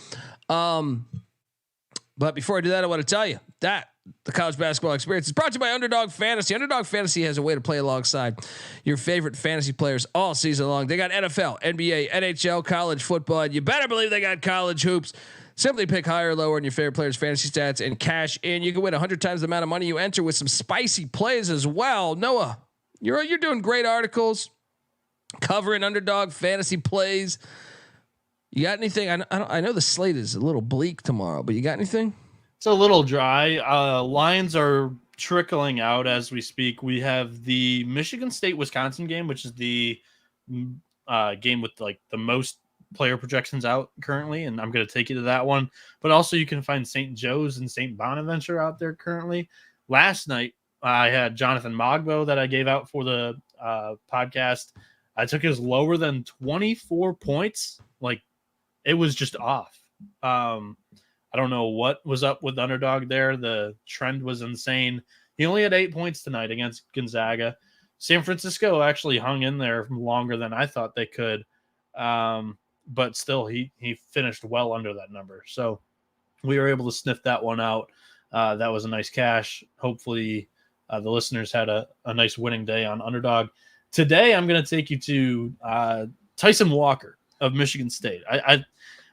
A: But before I do that, I want to tell you that the college basketball experience is brought to you by Underdog Fantasy. Underdog Fantasy has a way to play alongside your favorite fantasy players all season long. They got NFL, NBA, NHL, college football, and you better believe they got college hoops. Simply pick higher or lower on your favorite players' fantasy stats and cash in. You can win 100 times the amount of money you enter with some spicy plays as well. Noah, you're doing great articles covering Underdog Fantasy plays. You got anything? I know the slate is a little bleak tomorrow, but you got anything?
G: It's a little dry. Lines are trickling out as we speak. We have the Michigan State-Wisconsin game, which is the game with like the most player projections out currently, and I'm going to take you to that one. But also you can find St. Joe's and St. Bonaventure out there currently. Last night, I had Jonathan Mogbo that I gave out for the podcast. I took his lower than 24 points. Like, it was just off. I don't know what was up with Underdog there. The trend was insane. He only had 8 points tonight against Gonzaga. San Francisco actually hung in there longer than I thought they could. But still, he finished well under that number. So we were able to sniff that one out. That was a nice cash. Hopefully the listeners had a nice winning day on Underdog. Today, I'm going to take you to Tyson Walker of Michigan State.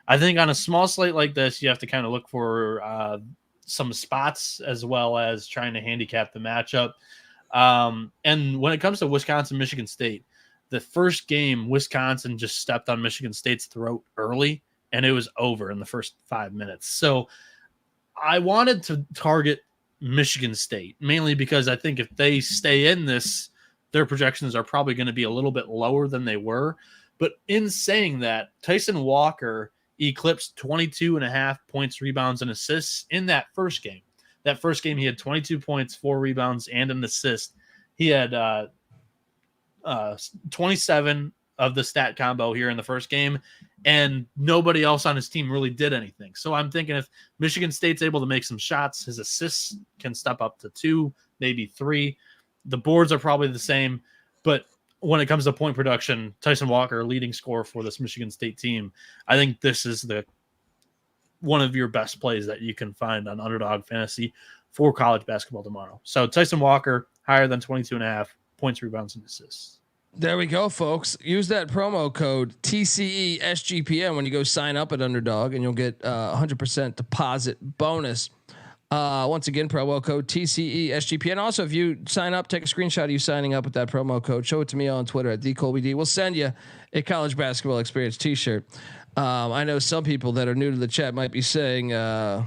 G: I think on a small slate like this, you have to kind of look for some spots as well as trying to handicap the matchup. And when it comes to Wisconsin, Michigan State, the first game, Wisconsin just stepped on Michigan State's throat early, and it was over in the first 5 minutes. So I wanted to target Michigan State, mainly because I think if they stay in this, their projections are probably going to be a little bit lower than they were. But in saying that, Tyson Walker eclipsed 22.5 points, rebounds, and assists in that first game. That first game, he had 22 points, 4 rebounds, and an assist. He had 27 of the stat combo here in the first game, and nobody else on his team really did anything. So I'm thinking if Michigan State's able to make some shots, his assists can step up to 2, maybe 3. The boards are probably the same, but when it comes to point production, Tyson Walker, leading scorer for this Michigan State team, I think this is one of your best plays that you can find on Underdog Fantasy for college basketball tomorrow. So Tyson Walker, higher than 22.5 points, rebounds, and assists.
A: There we go, folks. Use that promo code TCE SGPN when you go sign up at Underdog, and you'll get 100% deposit bonus. Once again, promo code TCE SGPN. Also, if you sign up, take a screenshot of you signing up with that promo code. Show it to me on Twitter at @TheColbyD. We'll send you a college basketball experience T-shirt. I know some people that are new to the chat might be saying, "The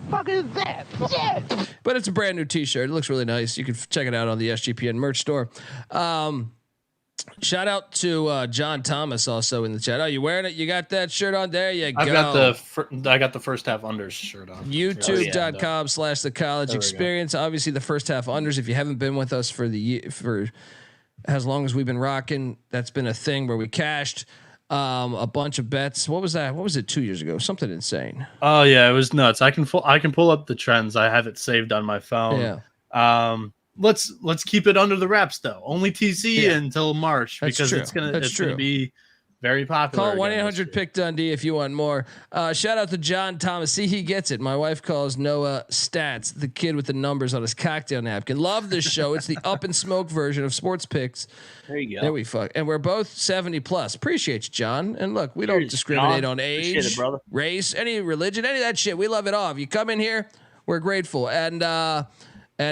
A: fuck is that?" Shit. But it's a brand new T-shirt. It looks really nice. You can check it out on the SGPN merch store. Shout out to John Thomas also in the chat. Oh, you wearing it? You got that shirt on? There you go.
G: I got the first half unders shirt on.
A: YouTube.com/the college experience. Obviously, the first half unders. If you haven't been with us for as long as we've been rocking, that's been a thing where we cashed a bunch of bets. What was that? What was it 2 years ago? Something insane.
G: Oh yeah, it was nuts. I can pull up the trends. I have it saved on my phone.
A: Yeah.
G: Let's keep it under the wraps though. Only TC until March because
A: true.
G: it's gonna be very popular.
A: Call 1-800-PICK-DUNDEE if you want more. Shout out to John Thomas. See, he gets it. My wife calls Noah Stats, the kid with the numbers on his cocktail napkin. Love this show. It's the up and smoke version of Sports Picks.
F: There you go.
A: There we fuck. And we're both 70 plus. Appreciate you, John. And look, we don't discriminate on age, race, any religion, any of that shit. We love it all. If you come in here, we're grateful. And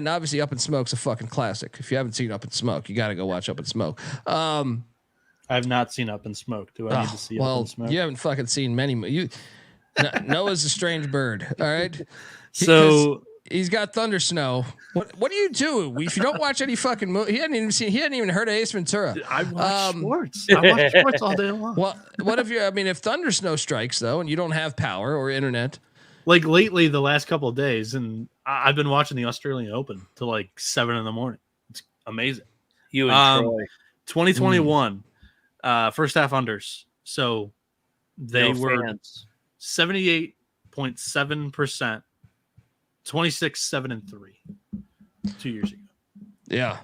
A: obviously, Up and Smoke's a fucking classic. If you haven't seen Up and Smoke, you got to go watch Up and Smoke.
G: I've not seen Up and Smoke. Do I need to see Up and Smoke?
A: You haven't fucking seen many. Noah's a strange bird. All right.
G: So
A: he's got Thunder Snow. What do you do if you don't watch any fucking movie? He hadn't even heard of Ace Ventura.
G: I watch sports. I watch sports all day long.
A: Well, what if if Thunder Snow strikes though, and you don't have power or internet?
G: Like lately, the last couple of days, and I've been watching the Australian Open till like 7 a.m. It's amazing.
F: You and Troy.
G: 2021, first half unders. So they were 78.7%, 26-7-3 2 years ago.
A: Yeah.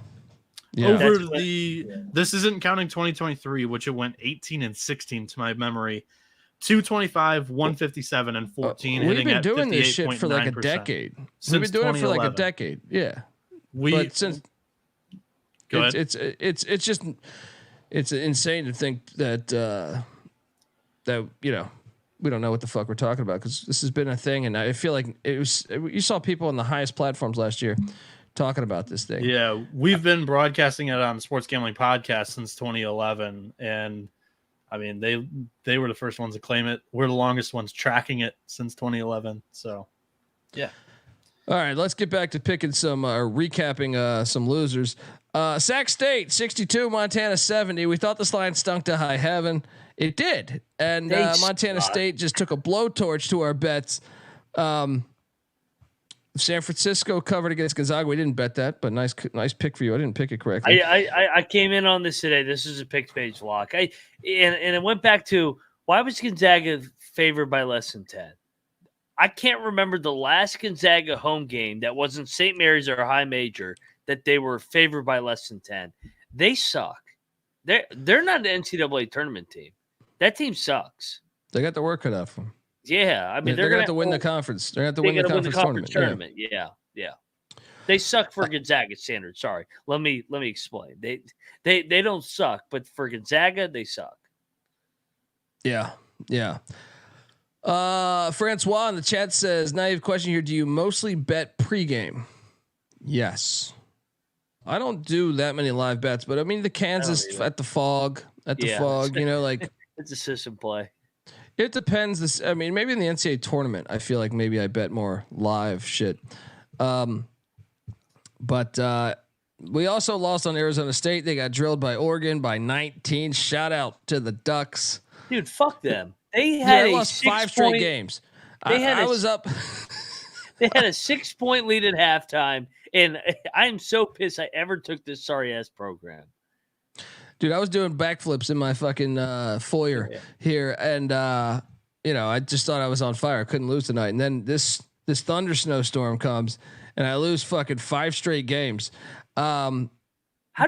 G: This isn't counting 2023, which it went 18-16 to my memory. 225, 157, and 14.
A: We've been doing this shit for like a decade. We've been doing it for like a decade. Yeah. But since it's just insane to think that we don't know what the fuck we're talking about because this has been a thing, and I feel like you saw people on the highest platforms last year talking about this thing.
G: Yeah, we've been broadcasting it on the Sports Gambling Podcast since 2011, and I mean, they were the first ones to claim it. We're the longest ones tracking it since 2011. So, yeah.
A: All right, let's get back to picking some recapping some losers. Sac State 62, Montana 70. We thought this line stunk to high heaven. It did, and Montana State just took a blowtorch to our bets. San Francisco covered against Gonzaga. We didn't bet that, but nice pick for you. I didn't pick it correctly.
F: I came in on this today. This is a pick page lock. And it went back to why was Gonzaga favored by less than 10? I can't remember the last Gonzaga home game that wasn't St. Mary's or a high major that they were favored by less than 10. They suck. They're not an NCAA tournament team. That team sucks.
A: They got the work cut out for them.
F: Yeah, I mean
A: they're going to win the conference. They're going to win the conference tournament.
F: Yeah. They suck for Gonzaga standards. Sorry, let me explain. They don't suck, but for Gonzaga, they suck.
A: Yeah. Francois in the chat says, naive question here. Do you mostly bet pregame? Yes. I don't do that many live bets, but I mean the Kansas at the Fog, like
F: it's a system play.
A: It depends. Maybe in the NCAA tournament, I feel like maybe I bet more live shit. But we also lost on Arizona State. They got drilled by Oregon by 19. Shout out to the Ducks.
F: Dude, fuck them. They lost
A: 5 straight games. I was up.
F: They had a 6-point lead at halftime, and I'm so pissed I ever took this sorry ass program.
A: Dude, I was doing backflips in my fucking foyer here, and I just thought I was on fire. I couldn't lose tonight, and then this thunder snowstorm comes, and I lose fucking 5 straight games.
F: How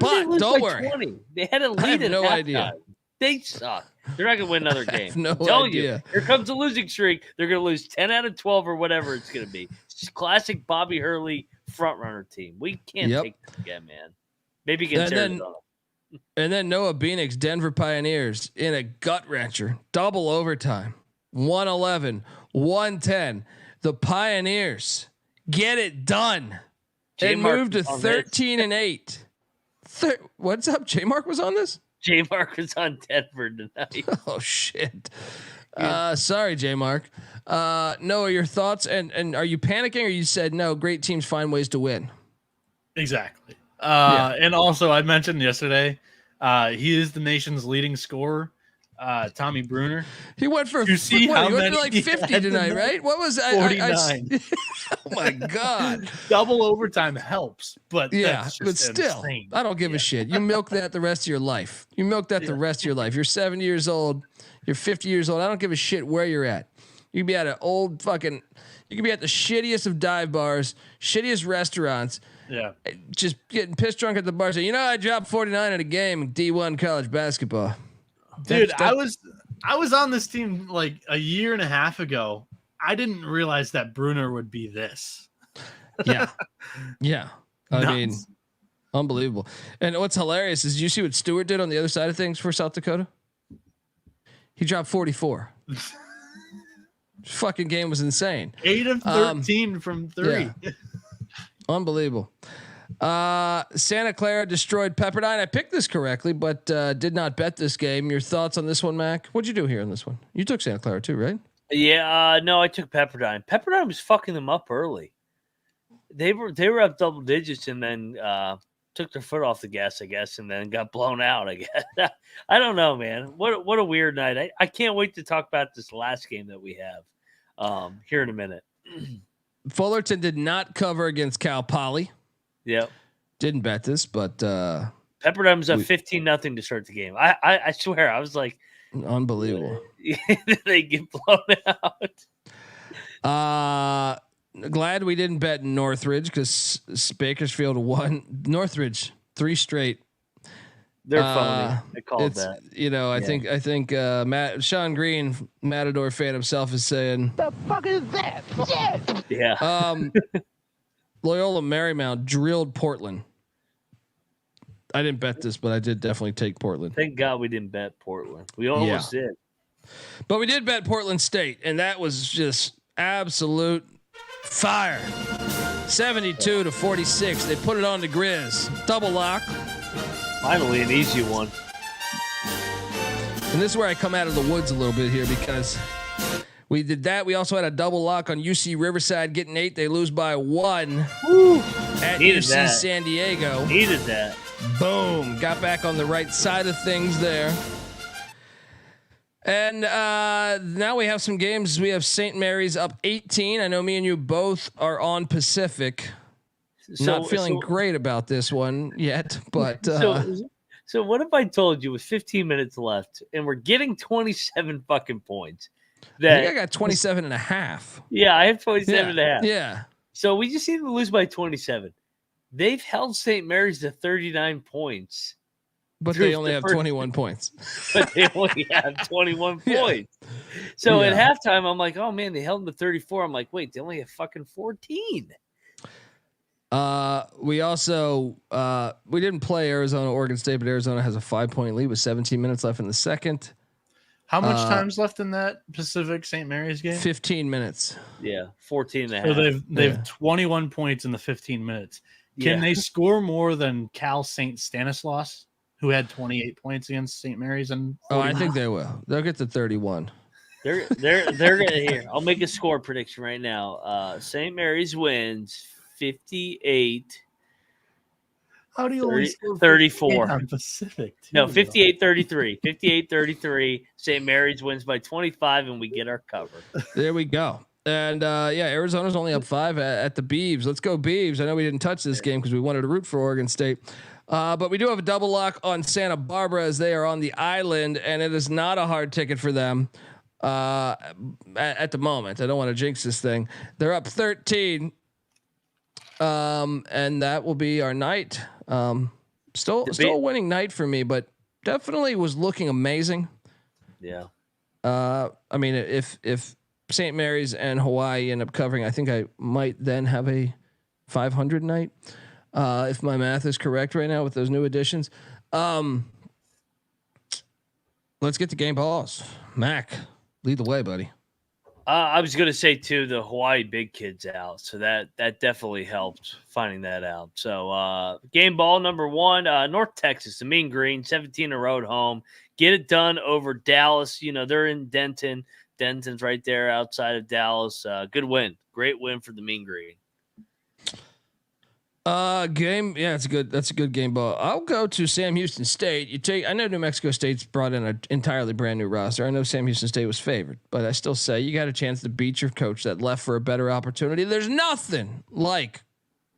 F: did they lose by 20? They had a lead.
A: No idea.
F: They suck. They're not gonna win another game.
A: No
F: idea. Here comes the losing streak. They're gonna lose 10 out of 12 or whatever it's gonna be. It's classic Bobby Hurley front runner team. We can't take this again, man. Maybe against Arizona.
A: And then Noah Bieniek's Denver Pioneers in a gut wrencher, double overtime, 111-110. The Pioneers get it done and moved to 13-8. What's up? J Mark was on this.
F: J Mark was on Denver tonight.
A: Oh shit. Sorry, J Mark. Noah, your thoughts and are you panicking or you said no? Great teams find ways to win.
G: Exactly. And also, I mentioned yesterday, he is the nation's leading scorer. Tommy Bruner.
A: He went for
G: you see how
A: he went
G: many
A: for like 50 tonight, right? What was
G: 49?
A: Oh my god!
G: Double overtime helps, but
A: yeah,
G: that's
A: but
G: just
A: still,
G: insane.
A: I don't give a shit. You milk that the rest of your life. You milk that the rest of your life. You're 70 years old. You're 50 years old. I don't give a shit where you're at. You can be at an old fucking. You can be at the shittiest of dive bars, shittiest restaurants.
G: Yeah,
A: just getting pissed drunk at the bar. Saying, I dropped 49 in a game in D1 college basketball.
G: dude. I was on this team like a year and a half ago. I didn't realize that Bruner would be this.
A: Yeah. I
G: Nuts.
A: mean, unbelievable. And what's hilarious is you see what Stewart did on the other side of things for South Dakota. He dropped 44. Fucking game was insane.
G: 8 of 13 from 3.
A: Yeah. Unbelievable. Santa Clara destroyed Pepperdine. I picked this correctly, but did not bet this game. Your thoughts on this one, Mac? What'd you do here on this one? You took Santa Clara too, right?
F: Yeah, no, I took Pepperdine. Pepperdine was fucking them up early. They were up double digits and then took their foot off the gas, I guess, and then got blown out. I guess I don't know, man. What a weird night. I can't wait to talk about this last game that we have here in a minute.
A: Fullerton did not cover against Cal Poly. Yep. Didn't bet this, but
F: Pepperdine was up 15-0 to start the game. I swear, I was like,
A: unbelievable.
F: They get blown
A: out. Glad we didn't bet Northridge because Bakersfield won. Northridge 3 straight.
F: They're phony. I called that.
A: You know, I think Sean Green, Matador fan himself, is saying,
B: The fuck is that? Shit!
F: Yeah.
A: Loyola Marymount drilled Portland. I didn't bet this, but I did definitely take Portland.
F: Thank God we didn't bet Portland. We almost did.
A: But we did bet Portland State, and that was just absolute fire. 72-46. They put it on to Grizz. Double lock.
F: Finally, an easy one.
A: And this is where I come out of the woods a little bit here because we did that. We also had a double lock on UC Riverside getting 8. They lose by 1 at
F: Needed
A: UC
F: that.
A: San Diego.
F: Needed that.
A: Boom. Got back on the right side of things there. And now we have some games. We have St. Mary's up 18. I know me and you both are on Pacific. Not feeling great about this one yet, but
F: so what if I told you with 15 minutes left and we're getting 27 fucking points?
A: I think I got 27 and a half.
F: Yeah, I have 27 and a half.
A: Yeah.
F: So we just need to lose by 27. They've held St. Mary's to 39 points.
A: But they only have 21 points.
F: But they only have 21 points. So at halftime, I'm like, oh, man, they held them to 34. I'm like, wait, they only have fucking 14.
A: We also we didn't play Arizona, Oregon State, but Arizona has a 5-point lead with 17 minutes left in the second.
G: How much time's left in that Pacific St. Mary's game?
A: 15 minutes.
F: Yeah, 14 and a half.
G: So they've 21 points in the 15 minutes. Can they score more than Cal St. Stanislaus, who had 28 points against St. Mary's? And
A: I think they will. They'll get to 31.
F: They're gonna here. I'll make a score prediction right now. St. Mary's wins 58.
G: How do you
F: 34
G: on Pacific? Too,
F: no, 58-33. 58-33. St. Mary's wins by 25, and we get our cover.
A: There we go. And Arizona's only up 5 at the Beavs. Let's go Beavs. I know we didn't touch this game because we wanted to root for Oregon State. But we do have a double lock on Santa Barbara as they are on the island, and it is not a hard ticket for them at the moment. I don't want to jinx this thing. They're up 13. And that will be our night. Still a winning night for me, but definitely was looking amazing.
F: Yeah.
A: I mean, if St. Mary's and Hawaii end up covering, I think I might then have a 500 night. If my math is correct right now with those new additions. Let's get to game balls. Mac, lead the way, buddy.
F: I was going to say too, the Hawaii big kid's out, so that definitely helped finding that out. So game ball number one, North Texas, the Mean Green, 17 a road home. Get it done over Dallas. You know, they're in Denton. Denton's right there outside of Dallas. Good win, great win for the Mean Green.
A: Game, yeah, that's a good game ball. I'll go to Sam Houston State. I know New Mexico State's brought in an entirely brand new roster. I know Sam Houston State was favored, but I still say you got a chance to beat your coach that left for a better opportunity. There's nothing like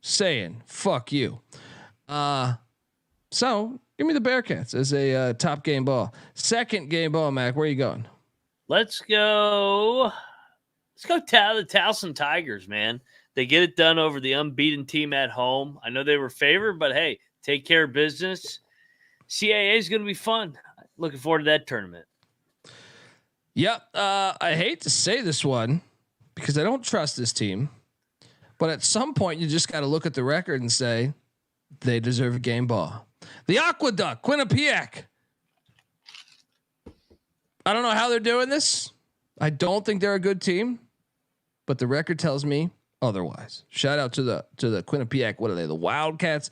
A: saying fuck you. So give me the Bearcats as a top game ball. Second game ball, Mac. Where are you going?
F: Let's go the Towson Tigers, man. They get it done over the unbeaten team at home. I know they were favored, but hey, take care of business. CAA is going to be fun. Looking forward to that tournament.
A: Yep. I hate to say this one because I don't trust this team, but at some point you just got to look at the record and say they deserve a game ball. The Aqueduct, Quinnipiac. I don't know how they're doing this. I don't think they're a good team, but the record tells me otherwise. Shout out to the Quinnipiac. What are they? The Wildcats.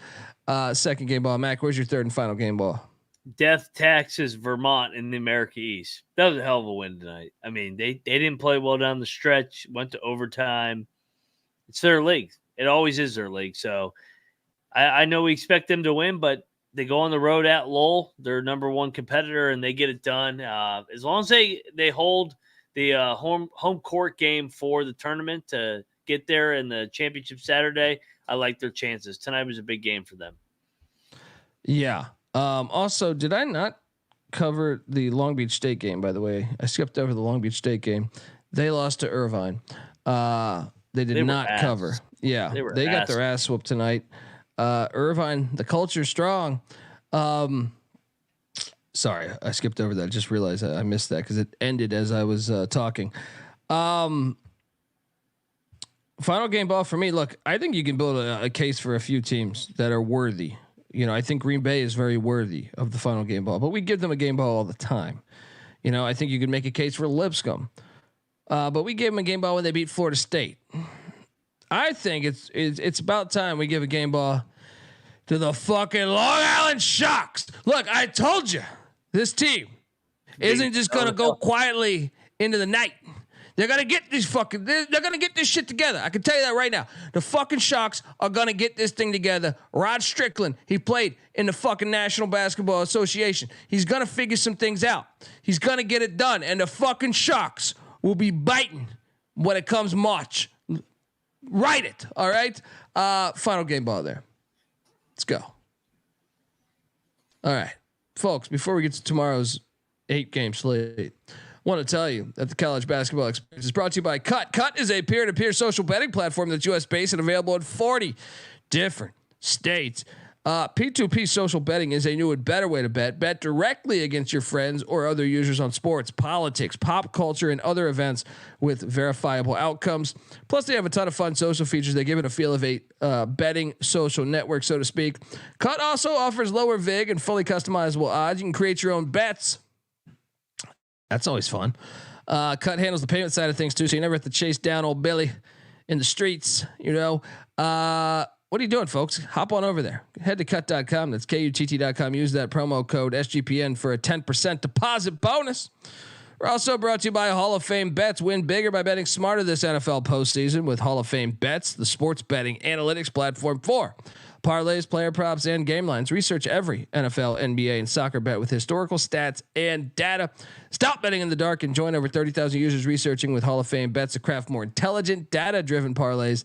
A: Second game ball. Mac, where's your third and final game ball?
F: Death Taxes Vermont in the America East. That was a hell of a win tonight. I mean, they didn't play well down the stretch. Went to overtime. It's their league. It always is their league. So I know we expect them to win, but they go on the road at Lowell, their number one competitor, and they get it done. As long as they hold the home court game for the tournament to get there in the championship Saturday, I like their chances. Tonight was a big game for them.
A: Yeah. Also, did I not cover the Long Beach State game, by the way? I skipped over the Long Beach State game. They lost to Irvine. They did not cover. Yeah. They got their ass whooped tonight. Irvine, the culture's strong. Sorry, I skipped over that. I just realized I missed that because it ended as I was talking. Final game ball for me. Look, I think you can build a case for a few teams that are worthy. You know, I think Green Bay is very worthy of the final game ball, but we give them a game ball all the time. You know, I think you could make a case for Lipscomb, but we gave them a game ball when they beat Florida State. I think it's about time we give a game ball to the fucking Long Island Sharks. Look, I told you this team isn't just gonna go quietly into the night. They're gonna get they're gonna get this shit together. I can tell you that right now. The fucking Sharks are gonna get this thing together. Rod Strickland, he played in the fucking National Basketball Association. He's gonna figure some things out. He's gonna get it done, and the fucking Sharks will be biting when it comes March. Write it, all right? Final game ball there. Let's go. All right, folks, before we get to tomorrow's 8-game slate, want to tell you that the college basketball experience is brought to you by Cut. Cut is a peer-to-peer social betting platform that's U.S.-based and available in 40 different states. P2P social betting is a new and better way to bet. Bet directly against your friends or other users on sports, politics, pop culture, and other events with verifiable outcomes. Plus, they have a ton of fun social features. They give it a feel of a betting social network, so to speak. Cut also offers lower VIG and fully customizable odds. You can create your own bets. That's always fun. Cut handles the payment side of things too, so you never have to chase down old Billy in the streets. You know, what are you doing, folks? Hop on over there. Head to cut.com. That's KUTT.com. Use that promo code SGPN for a 10% deposit bonus. We're also brought to you by Hall of Fame Bets. Win bigger by betting smarter this NFL postseason with Hall of Fame Bets, the sports betting analytics platform for parlays, player props, and game lines. Research every NFL, NBA, and soccer bet with historical stats and data. Stop betting in the dark and join over 30,000 users researching with Hall of Fame Bets to craft more intelligent, data-driven parlays.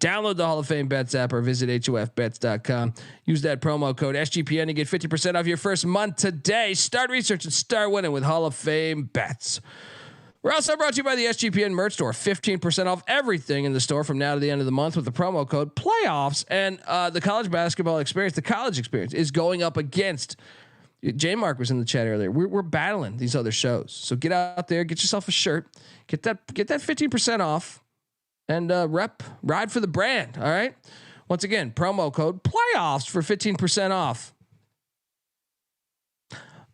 A: Download the Hall of Fame Bets app or visit HOFBets.com. Use that promo code SGPN to get 50% off your first month today. Start research and start winning with Hall of Fame Bets. We're also brought to you by the SGPN merch store. 15% off everything in the store from now to the end of the month with the promo code playoffs. And the college basketball experience, the college experience, is going up against. J Mark was in the chat earlier. We're battling these other shows. So get out there, get yourself a shirt, get that 15% off, and ride for the brand. All right. Once again, promo code playoffs for 15% off.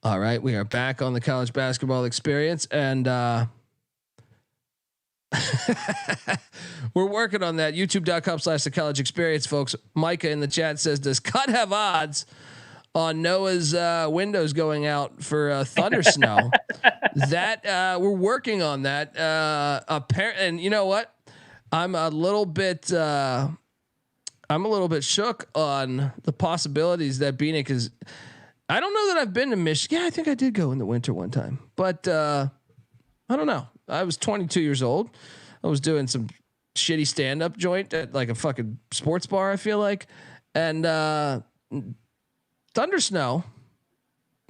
A: All right, we are back on the college basketball experience, and we're working on that. YouTube.com/the college experience, folks. Micah in the chat says, does Cut have odds on Noah's windows going out for thunder snow? That we're working on that. And you know what? I'm a little bit shook on the possibilities that Bieniek is. I don't know that I've been to Michigan. Yeah, I think I did go in the winter one time, but I don't know. I was 22 years old. I was doing some shitty stand-up joint at like a fucking sports bar, I feel like. And thunder snow.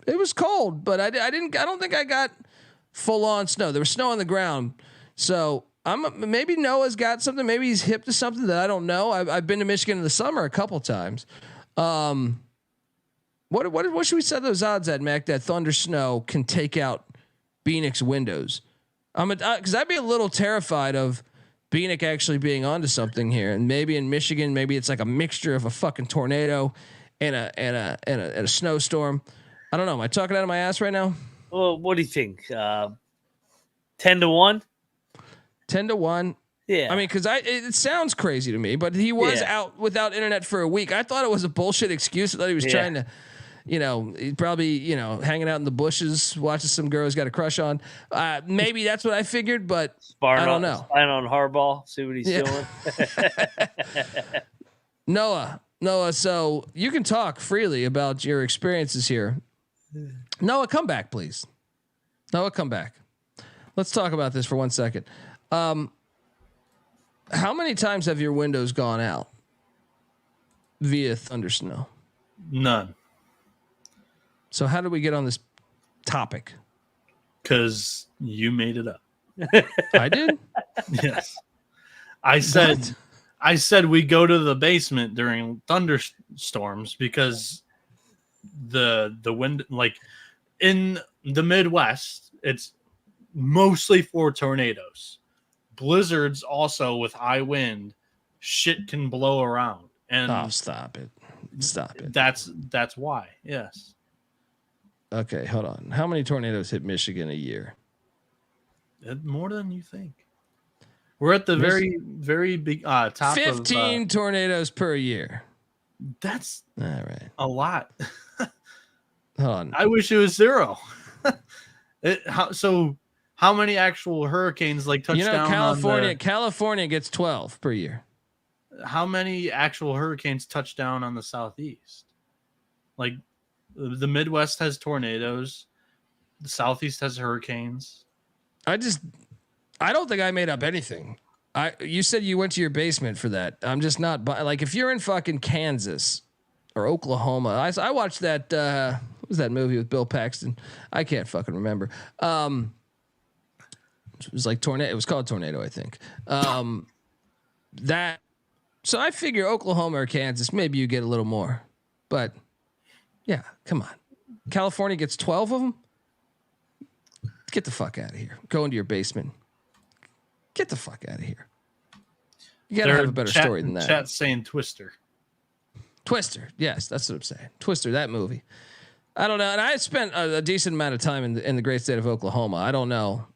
A: It was cold, but I don't think I got full on snow. There was snow on the ground. So maybe Noah's got something. Maybe he's hip to something that I don't know. I've been to Michigan in the summer a couple times. What should we set those odds at, Mac? That thunder snow can take out Bieniek's windows. Because I'd be a little terrified of Bieniek actually being onto something here, and maybe in Michigan, maybe it's like a mixture of a fucking tornado and a snowstorm. I don't know. Am I talking out of my ass right now?
F: Well, what do you think? 10-1.
A: 10-1.
F: Yeah.
A: I mean, because it sounds crazy to me, but he was out without internet for a week. I thought it was a bullshit excuse. I thought he was trying to. He's probably, hanging out in the bushes, watching some girl he's got a crush on. Maybe that's what I figured, but I don't know.
F: Spying on Harbaugh, see what he's doing.
A: Noah, so you can talk freely about your experiences here. Noah, come back, please. Noah, come back. Let's talk about this for 1 second. How many times have your windows gone out via thunder snow?
G: None.
A: So how did we get on this topic?
G: Because you made it up.
A: I did?
G: Yes. I said we go to the basement during thunderstorms because the wind, like in the Midwest, it's mostly for tornadoes. Blizzards also with high wind, shit can blow around. And
A: stop it.
G: That's why. Yes.
A: Okay, hold on. How many tornadoes hit Michigan a year?
G: More than you think. We're at the very, very big top
A: 15 tornadoes per year.
G: That's
A: all right.
G: A lot.
A: Hold on.
G: I wish it was 0. So how many actual hurricanes touch down?
A: California gets 12 per year.
G: How many actual hurricanes touch down on the Southeast? The Midwest has tornadoes. The Southeast has hurricanes. I
A: don't think I made up anything. You said you went to your basement for that. I'm just not if you're in fucking Kansas or Oklahoma. I watched that. What was that movie with Bill Paxton? I can't fucking remember. It was like Tornado. It was called Tornado, I think. So I figure Oklahoma or Kansas, maybe you get a little more, but yeah, come on. California gets 12 of them. Get the fuck out of here. Go into your basement. Get the fuck out of here. You gotta have a better story than that.
G: Chat's saying Twister.
A: Yes, that's what I'm saying. Twister, that movie. I don't know. And I spent a decent amount of time in the great state of Oklahoma. I don't know.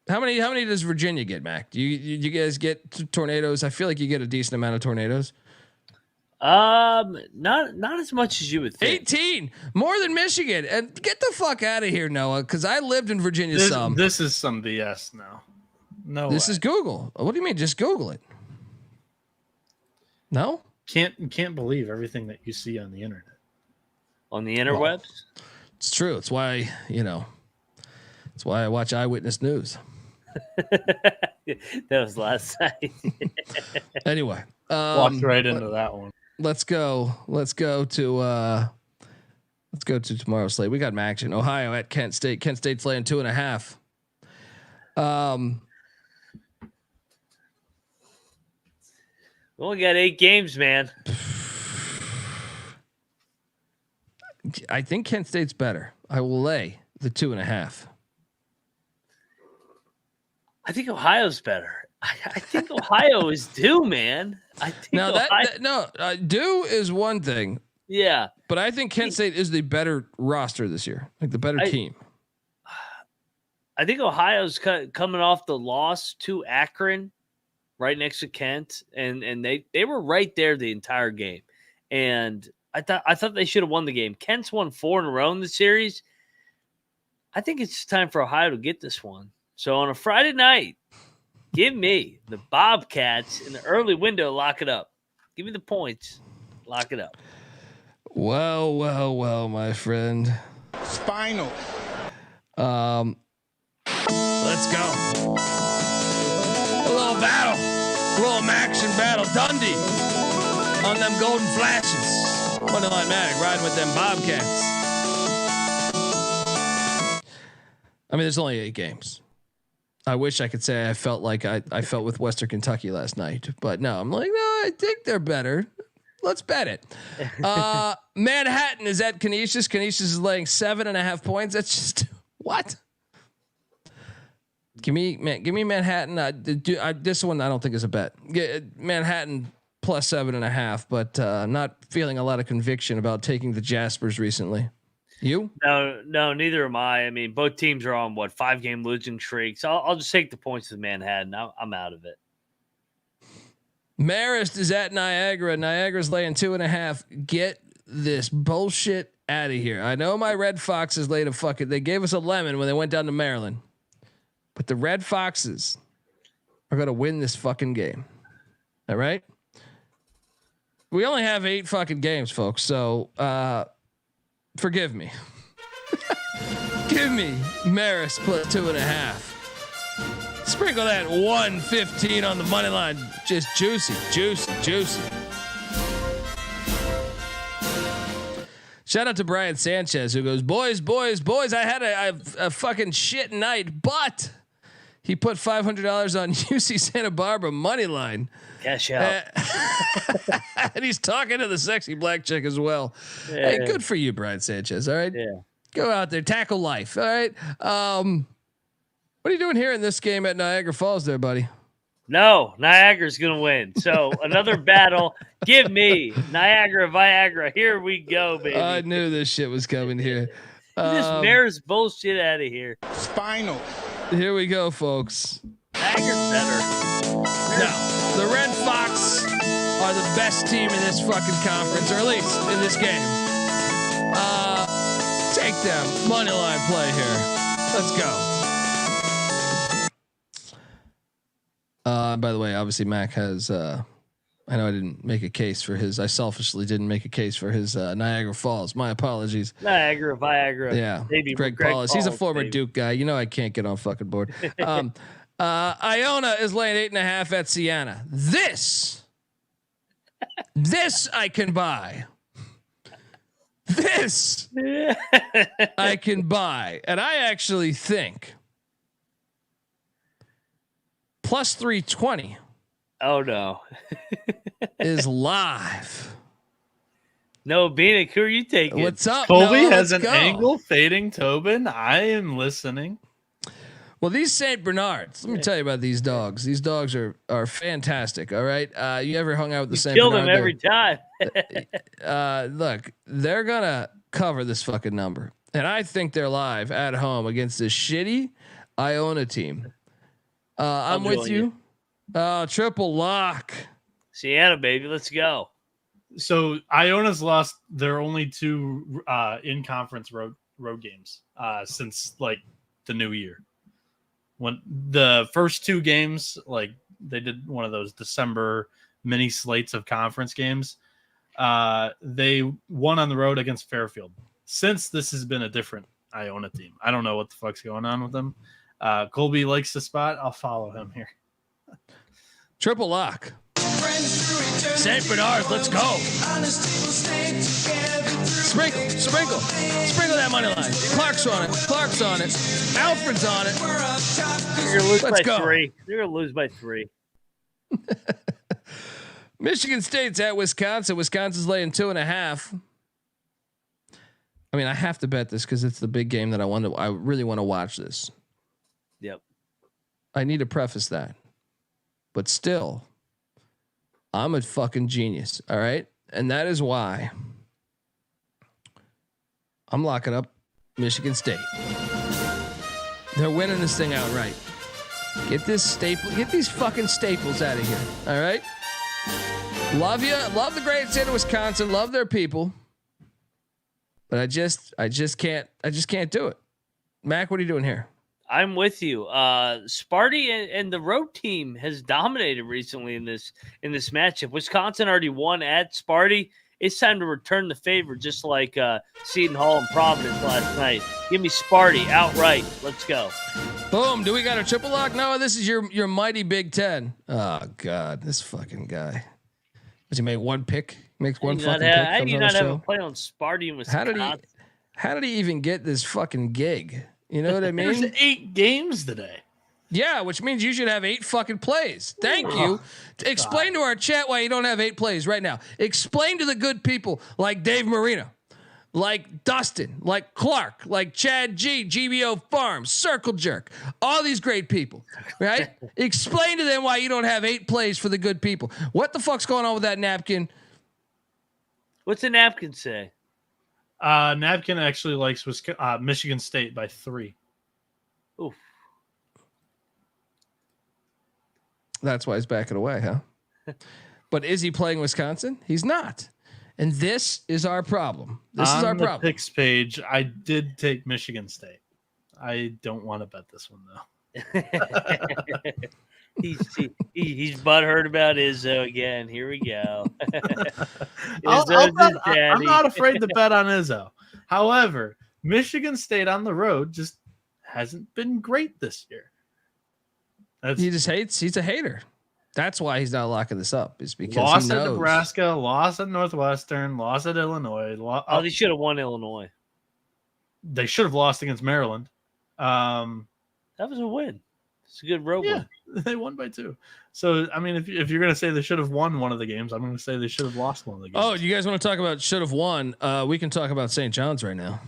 A: How many does Virginia get, Mac? Do you guys get tornadoes? I feel like you get a decent amount of tornadoes.
F: Not as much as you would think.
A: 18, more than Michigan. And get the fuck out of here, Noah, because I lived in Virginia.
G: This is some BS now. No,
A: this is Google. What do you mean? Just Google it. No,
G: can't believe everything that you see on the internet.
F: On the interwebs. Well,
A: it's true. It's why it's why I watch Eyewitness News.
F: That was last night.
A: Anyway,
G: walked right into that one.
A: Let's go to tomorrow's slate. We got action. Ohio at Kent State. Kent State's laying 2.5.
F: We only got 8 games, man.
A: I think Kent State's better. I will lay the 2.5.
F: I think Ohio's better. I think Ohio is due, man. I think
A: now due is one thing.
F: Yeah.
A: But I think Kent State is the better roster this year, like the better team.
F: I think Ohio's coming off the loss to Akron, right next to Kent, and they were right there the entire game. And I thought they should have won the game. Kent's won 4 in a row in the series. I think it's time for Ohio to get this one. So on a Friday night, give me the Bobcats in the early window. Lock it up. Give me the points. Lock it up.
A: Well, my friend.
H: Spinal.
A: Let's go. A little battle. A little action battle. Dundee on them golden flashes. Moneyline Mag riding with them Bobcats. I mean, there's only 8 games. I wish I could say I felt like I felt with Western Kentucky last night, but no, I'm like, no, I think they're better. Let's bet it. Manhattan is at Canisius. Canisius is laying 7.5 points. That's just what? Give me Manhattan. This one I don't think is a bet. Manhattan plus 7.5, but not feeling a lot of conviction about taking the Jaspers recently. You?
F: No, neither am I. I mean, both teams are on 5-game losing streaks. I'll just take the points with Manhattan. I'm out of it.
A: Marist is at Niagara. Niagara's laying 2.5. Get this bullshit out of here. I know my Red Foxes laid a fucking. They gave us a lemon when they went down to Maryland, but the Red Foxes are gonna win this fucking game. All right. We only have 8 fucking games, folks. So forgive me. Give me Marist plus 2.5. Sprinkle that 115 on the money line. Just juicy. Shout out to Brian Sanchez who goes, boys. I had a fucking shit night, but he put $500 on UC Santa Barbara money line.
F: Cash out.
A: And he's talking to the sexy black chick as well. Yeah. Hey, good for you, Brian Sanchez. All right.
F: Yeah.
A: Go out there, tackle life. All right. What are you doing here in this game at Niagara Falls there, buddy?
F: No, Niagara's going to win. So another battle. Give me Niagara, Viagra. Here we go, baby.
A: I knew this shit was coming here.
F: This mayor's bullshit out of here.
H: Spinal.
A: Here we go, folks.
F: Niagara's better.
A: No, the Red Fox are the best team in this fucking conference, or at least in this game. Take them. Moneyline play here. Let's go. By the way, obviously Mac has, I know I didn't make a case for his, I selfishly didn't make a case for his Niagara Falls. My apologies.
F: Niagara, Viagra.
A: Yeah.
F: Baby,
A: Greg Paulus. He's a former
F: baby.
A: Duke guy. You know, I can't get on fucking board. Iona is laying 8.5 at Siena. This I can buy. This I can buy. And I actually think plus 320.
F: Oh no.
A: is live.
F: Noah Bieniek, who are you taking?
A: What's up?
G: Colby
A: Noah?
G: has
A: Let's
G: an
A: go.
G: angle fading Tobin. I am listening.
A: Well, these Saint Bernards. Let me tell you about these dogs. These dogs are fantastic. All right. You ever hung out with the Saint
F: Kill
A: Bernard?
F: them every time.
A: Look, they're gonna cover this fucking number, and I think they're live at home against this shitty Iona team. I'm with you. Triple lock.
F: Siena, baby, let's go.
G: So Iona's lost their only 2 in conference road games since like the new year. When the first 2 games, like they did one of those December mini slates of conference games, they won on the road against Fairfield. Since this has been a different Iona team, I don't know what the fuck's going on with them. Colby likes the spot. I'll follow him here.
A: Triple lock. Saint Bernard, let's go. Sprinkle that money line. Clark's on it. Alfred's on it.
F: You're gonna lose
A: Let's
F: by
A: go.
F: 3. You're gonna lose by 3.
A: Michigan State's at Wisconsin. Wisconsin's laying 2.5. I mean, I have to bet this because it's the big game that I really want to watch this.
F: Yep.
A: I need to preface that, but still, I'm a fucking genius. All right. And that is why I'm locking up Michigan State. They're winning this thing outright. Get these fucking staples out of here. All right. Love you. Love the great state of Wisconsin. Love their people. But I just can't do it. Mac, what are you doing here?
F: I'm with you. Sparty and the road team has dominated recently in this matchup. Wisconsin already won at Sparty. It's time to return the favor, just like Seton Hall and Providence last night. Give me Sparty outright. Let's go.
A: Boom. Do we got a triple lock? No, this is your mighty Big Ten. Oh God, this fucking guy. Does he make one pick? Makes one fucking pick.
F: How do you not have a play on Sparty in Wisconsin?
A: How did he even get this fucking gig? You know what I mean?
G: There's 8 games today.
A: Yeah, which means you should have 8 fucking plays. Thank you. Explain to our chat why you don't have 8 plays right now. Explain to the good people like Dave Marino, like Dustin, like Clark, like Chad G, GBO Farms, Circle Jerk, all these great people, right? Explain to them why you don't have 8 plays for the good people. What the fuck's going on with that napkin?
F: What's the napkin say?
G: Napkin actually likes Michigan State by 3.
F: Oof.
A: That's why he's backing away, huh? But is he playing Wisconsin? He's not. And this is our problem. This is our problem.
G: On the picks page, I did take Michigan State. I don't want to bet this one, though.
F: He's butthurt about Izzo again. Here we go.
G: I'm not afraid to bet on Izzo. However, Michigan State on the road just hasn't been great this year.
A: He just hates. He's a hater. That's why he's not locking this up. Is because
G: lost
A: he knows.
G: At Nebraska, lost at Northwestern, lost at Illinois.
F: They should have won Illinois.
G: They should have lost against Maryland.
F: That was a win. It's a good road win.
G: They won by 2. So, I mean, if you're going to say they should have won one of the games, I'm going to say they should have lost one of the games.
A: Oh, you guys want to talk about should have won? We can talk about St. John's right now.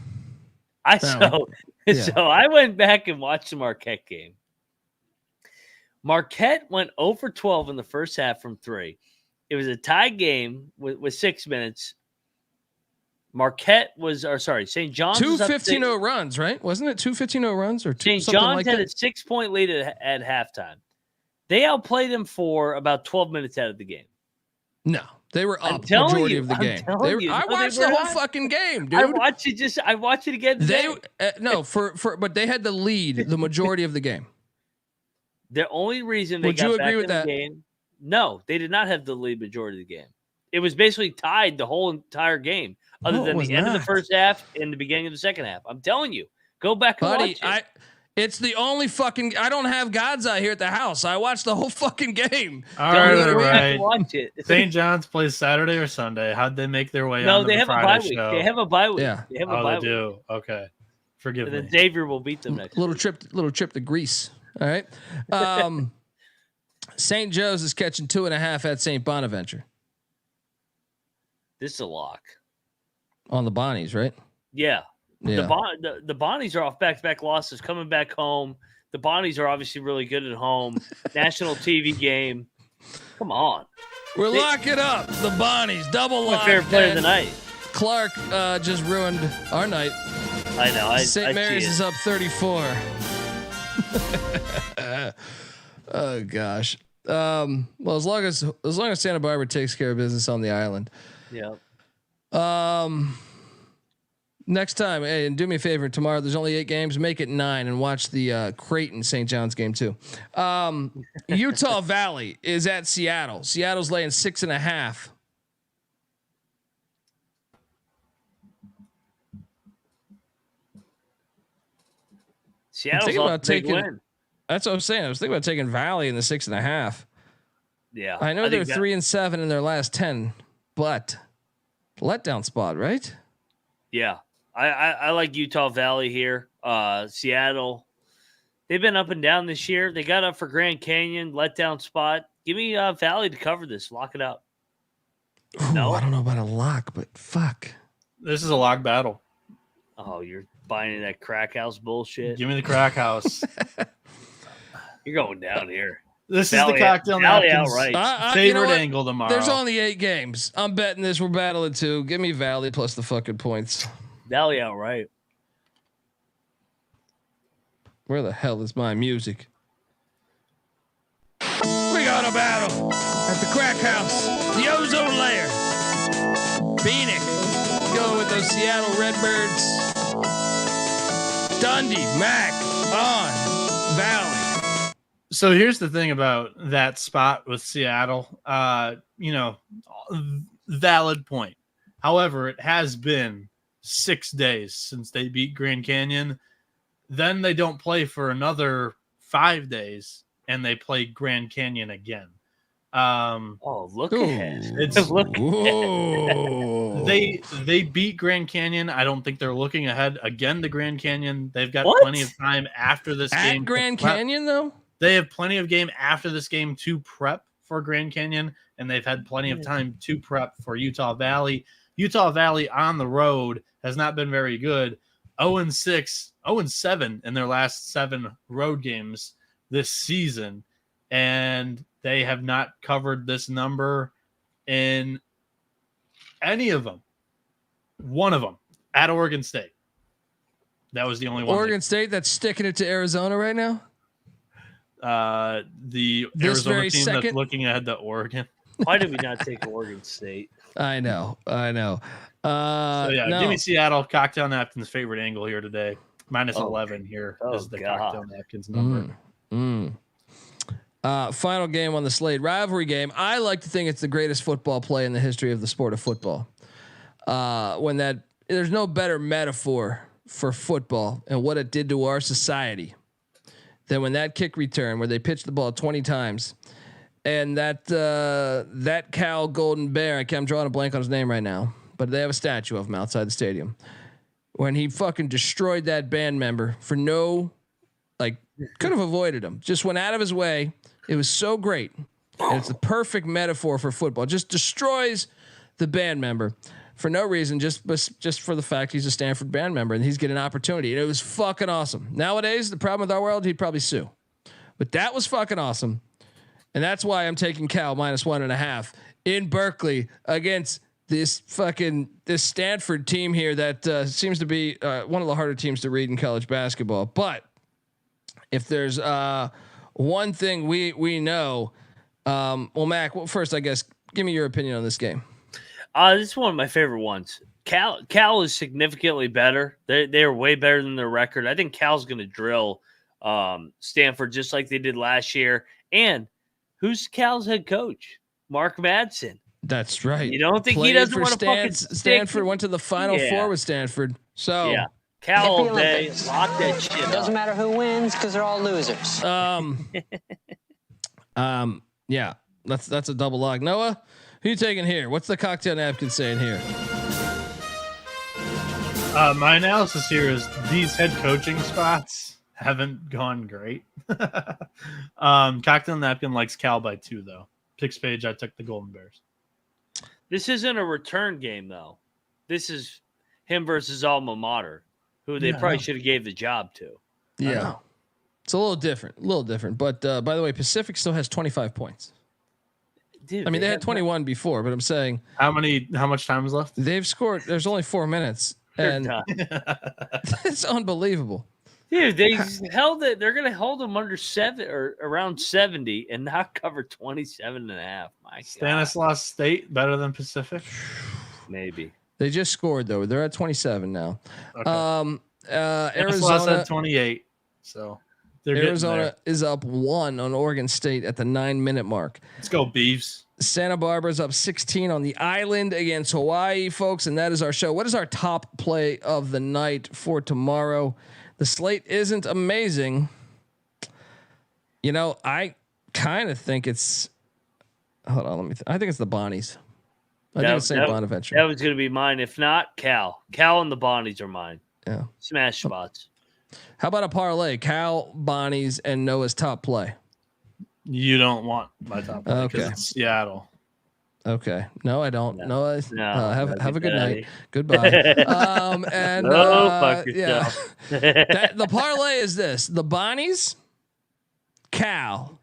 F: So I went back and watched the Marquette game. Marquette went 0 for 12 in the first half from 3. It was a tie game with 6 minutes. St. John's
A: 2 15-0 runs, right? Wasn't it 2 15-0 runs or 2
F: St. John's had a 6-point lead at halftime. They outplayed them for about 12 minutes out of the game.
A: No, they were up majority of the game. I watched the whole fucking game, dude.
F: I watched it again.
A: But they had the lead the majority of the game.
F: The only reason they got back in the game, no, they did not have the lead majority of the game. It was basically tied the whole entire game, other than the end of the first half and the beginning of the second half. I'm telling you, go back and watch it.
A: It's the only fucking. I don't have God's eye here at the house. I watched the whole fucking game.
G: All right. Watch it. St. John's plays Saturday or Sunday. How'd they make their way?
F: No, they have a bye week. They have a bye week.
A: Yeah,
F: they have a bye week.
G: They do. Okay, forgive me.
F: And then Xavier will beat them next.
A: Little trip to Greece. All right. St. Joe's is catching 2.5 at St. Bonaventure.
F: This is a lock
A: on the Bonnies, right?
F: Yeah. The Bonnies are off back-to-back losses, coming back home. The Bonnies are obviously really good at home. National TV game. Come on.
A: We're locking up the Bonnies. Double lock.
F: My favorite player of the night.
A: Clark just ruined our night.
F: I know.
A: St. Mary's is up 34. Oh gosh. Well, as long as Santa Barbara takes care of business on the island.
F: Yeah.
A: Next time, hey, and do me a favor. Tomorrow, there's only 8 games. Make it 9 and watch the Creighton St. John's game too. Utah Valley is at Seattle. Seattle's laying 6.5.
F: Seattle's off big win.
A: That's what I'm saying. I was thinking about taking Valley in the 6.5.
F: Yeah,
A: I know they're 3-7 in their last 10, but letdown spot, right?
F: Yeah, I like Utah Valley here. Seattle, they've been up and down this year. They got up for Grand Canyon, letdown spot. Give me Valley to cover this. Lock it up.
A: Ooh, no, I don't know about a lock, but fuck.
G: This is a lock battle.
F: Oh, you're buying that crack house bullshit.
G: Give me the crack house.
F: You're going down here.
G: This is the cocktail napkins favorite angle tomorrow.
A: There's only 8 games. I'm betting this. We're battling 2. Give me Valley plus the fucking points.
F: Valley outright.
A: Where the hell is my music? We got a battle at the crack house, the ozone layer. Bieniek going with those Seattle Redbirds. Dundee, Mac, on Valley.
G: So here's the thing about that spot with Seattle. Valid point. However, it has been 6 days since they beat Grand Canyon. Then they don't play for another 5 days, and they play Grand Canyon again.
F: Look ahead.
G: They beat Grand Canyon. I don't think they're looking ahead again to Grand Canyon. They've got
F: What?
G: plenty of time after this game.
A: At Grand Canyon, though?
G: They have plenty of game after this game to prep for Grand Canyon, and they've had plenty of time to prep for Utah Valley. Utah Valley on the road has not been very good. 0-6, 0-7 in their last 7 road games this season, and they have not covered this number in any of them. One of them at Oregon State. That was the only one.
A: Oregon State that's sticking it to Arizona right now?
G: The
A: This
G: Arizona
A: very
G: team
A: second?
G: that's looking ahead to Oregon.
F: Why did we not take Oregon State?
A: I know.
G: So yeah,
A: no.
G: give me Seattle. Cocktail Napkins' favorite angle here today. Minus 11 here is the
F: God.
G: Cocktail Napkins number.
A: Final game on the slate, rivalry game. I like to think it's the greatest football play in the history of the sport of football. There's no better metaphor for football and what it did to our society than when that kick return, where they pitched the ball 20 times, and that Cal Golden Bear. I'm drawing a blank on his name right now, but they have a statue of him outside the stadium. When he fucking destroyed that band member for could have avoided him. Just went out of his way. It was so great. And it's the perfect metaphor for football. Just destroys the band member for no reason, just for the fact he's a Stanford band member and he's getting an opportunity. And it was fucking awesome. Nowadays, the problem with our world, he'd probably sue. But that was fucking awesome. And that's why I'm taking Cal minus 1.5 in Berkeley against this Stanford team here that seems to be one of the harder teams to read in college basketball. But if there's one thing we know, Mac, first, I guess, give me your opinion on this game.
F: This is one of my favorite ones. Cal is significantly better. They're way better than their record. I think Cal's going to drill Stanford just like they did last year. And who's Cal's head coach? Mark Madsen.
A: That's right.
F: You don't think he doesn't want to fucking
A: Stanford went to the Final Four with Stanford. So
F: yeah, Cal all day, lock that shit up.
I: Doesn't matter who wins because they're all losers.
A: Yeah, that's a double lock. Noah, who you taking here? What's the cocktail napkin saying here?
G: My analysis here is these head coaching spots haven't gone great. Cocktail Napkin likes Cal by 2 though. Picks page, I took the Golden Bears.
F: This isn't a return game though. This is him versus alma mater, who they probably should have gave the job to.
A: Yeah, it's a little different. But by the way, Pacific still has 25 points.
F: Dude,
A: I mean, they had 21 before, but I'm saying
G: how much time is left?
A: They've scored. There's only 4 minutes, and it's unbelievable.
F: Dude, they held it. They're going to hold them under 7 or around 70 and not cover 27.5. My
G: Stanislaus State better than Pacific?
F: Maybe.
A: They just scored though. They're at 27 now.
G: Okay.
A: Arizona
G: at 28. So
A: Arizona is up 1 on Oregon State at the 9-minute mark.
G: Let's go Beavs.
A: Santa Barbara's up 16 on the island against Hawaii, folks, and that is our show. What is our top play of the night for tomorrow? The slate isn't amazing. You know, I kind of think it's. Hold on, I think it's the Bonnies. I think it's St. Bonaventure.
F: That was going to be mine. If not, Cal. Cal and the Bonnies are mine.
A: Yeah.
F: Smash spots.
A: How about a parlay? Cal, Bonnies, and Noah's top play.
G: You don't want my top play because it's Seattle.
A: Okay. No, I don't. No, have a good night.
F: Daddy.
A: Goodbye. And
F: fuck
A: yeah,
F: yourself.
A: the parlay is this: the Bonnies, Cal,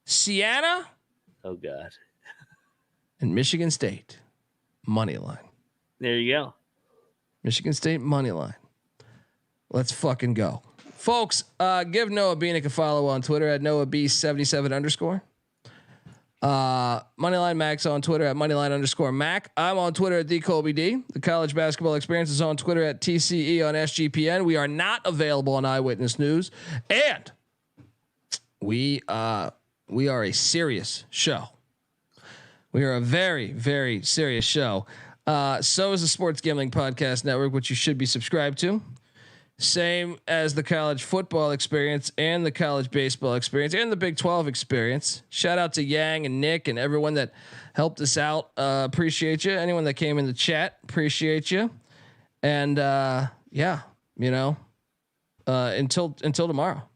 A: Siena,
F: Oh God.
A: and Michigan State money line.
F: There you go.
A: Michigan State money line. Let's fucking go, folks. Give Noah Bieniek a follow on Twitter at NoahB77_. Moneyline Max on Twitter at Moneyline_Mac. I'm on Twitter at @TheColbyD. The College Basketball Experience is on Twitter at TCE on SGPN. We are not available on Eyewitness News, and we are a serious show. We are a very, very serious show. So is the Sports Gambling Podcast Network, which you should be subscribed to. Same as the College Football Experience and the College Baseball Experience and the Big 12 Experience. Shout out to Yang and Nick and everyone that helped us out. Appreciate you. Anyone that came in the chat, appreciate you. And yeah, you know, until tomorrow.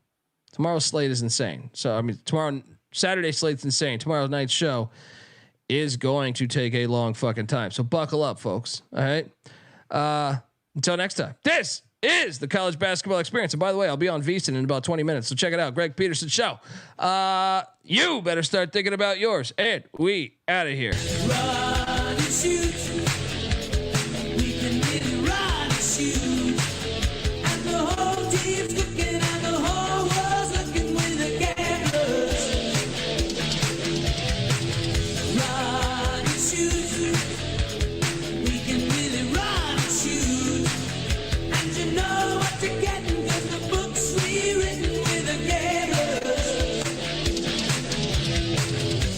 A: Tomorrow's slate is insane. So I mean, Saturday slate's insane. Tomorrow night's show is going to take a long fucking time. So buckle up, folks. All right. Until next time. This is the College Basketball Experience. And by the way, I'll be on VSiN in about 20 minutes. So check it out. Greg Peterson Show. You better start thinking about yours. And we out of here. Run, shoot.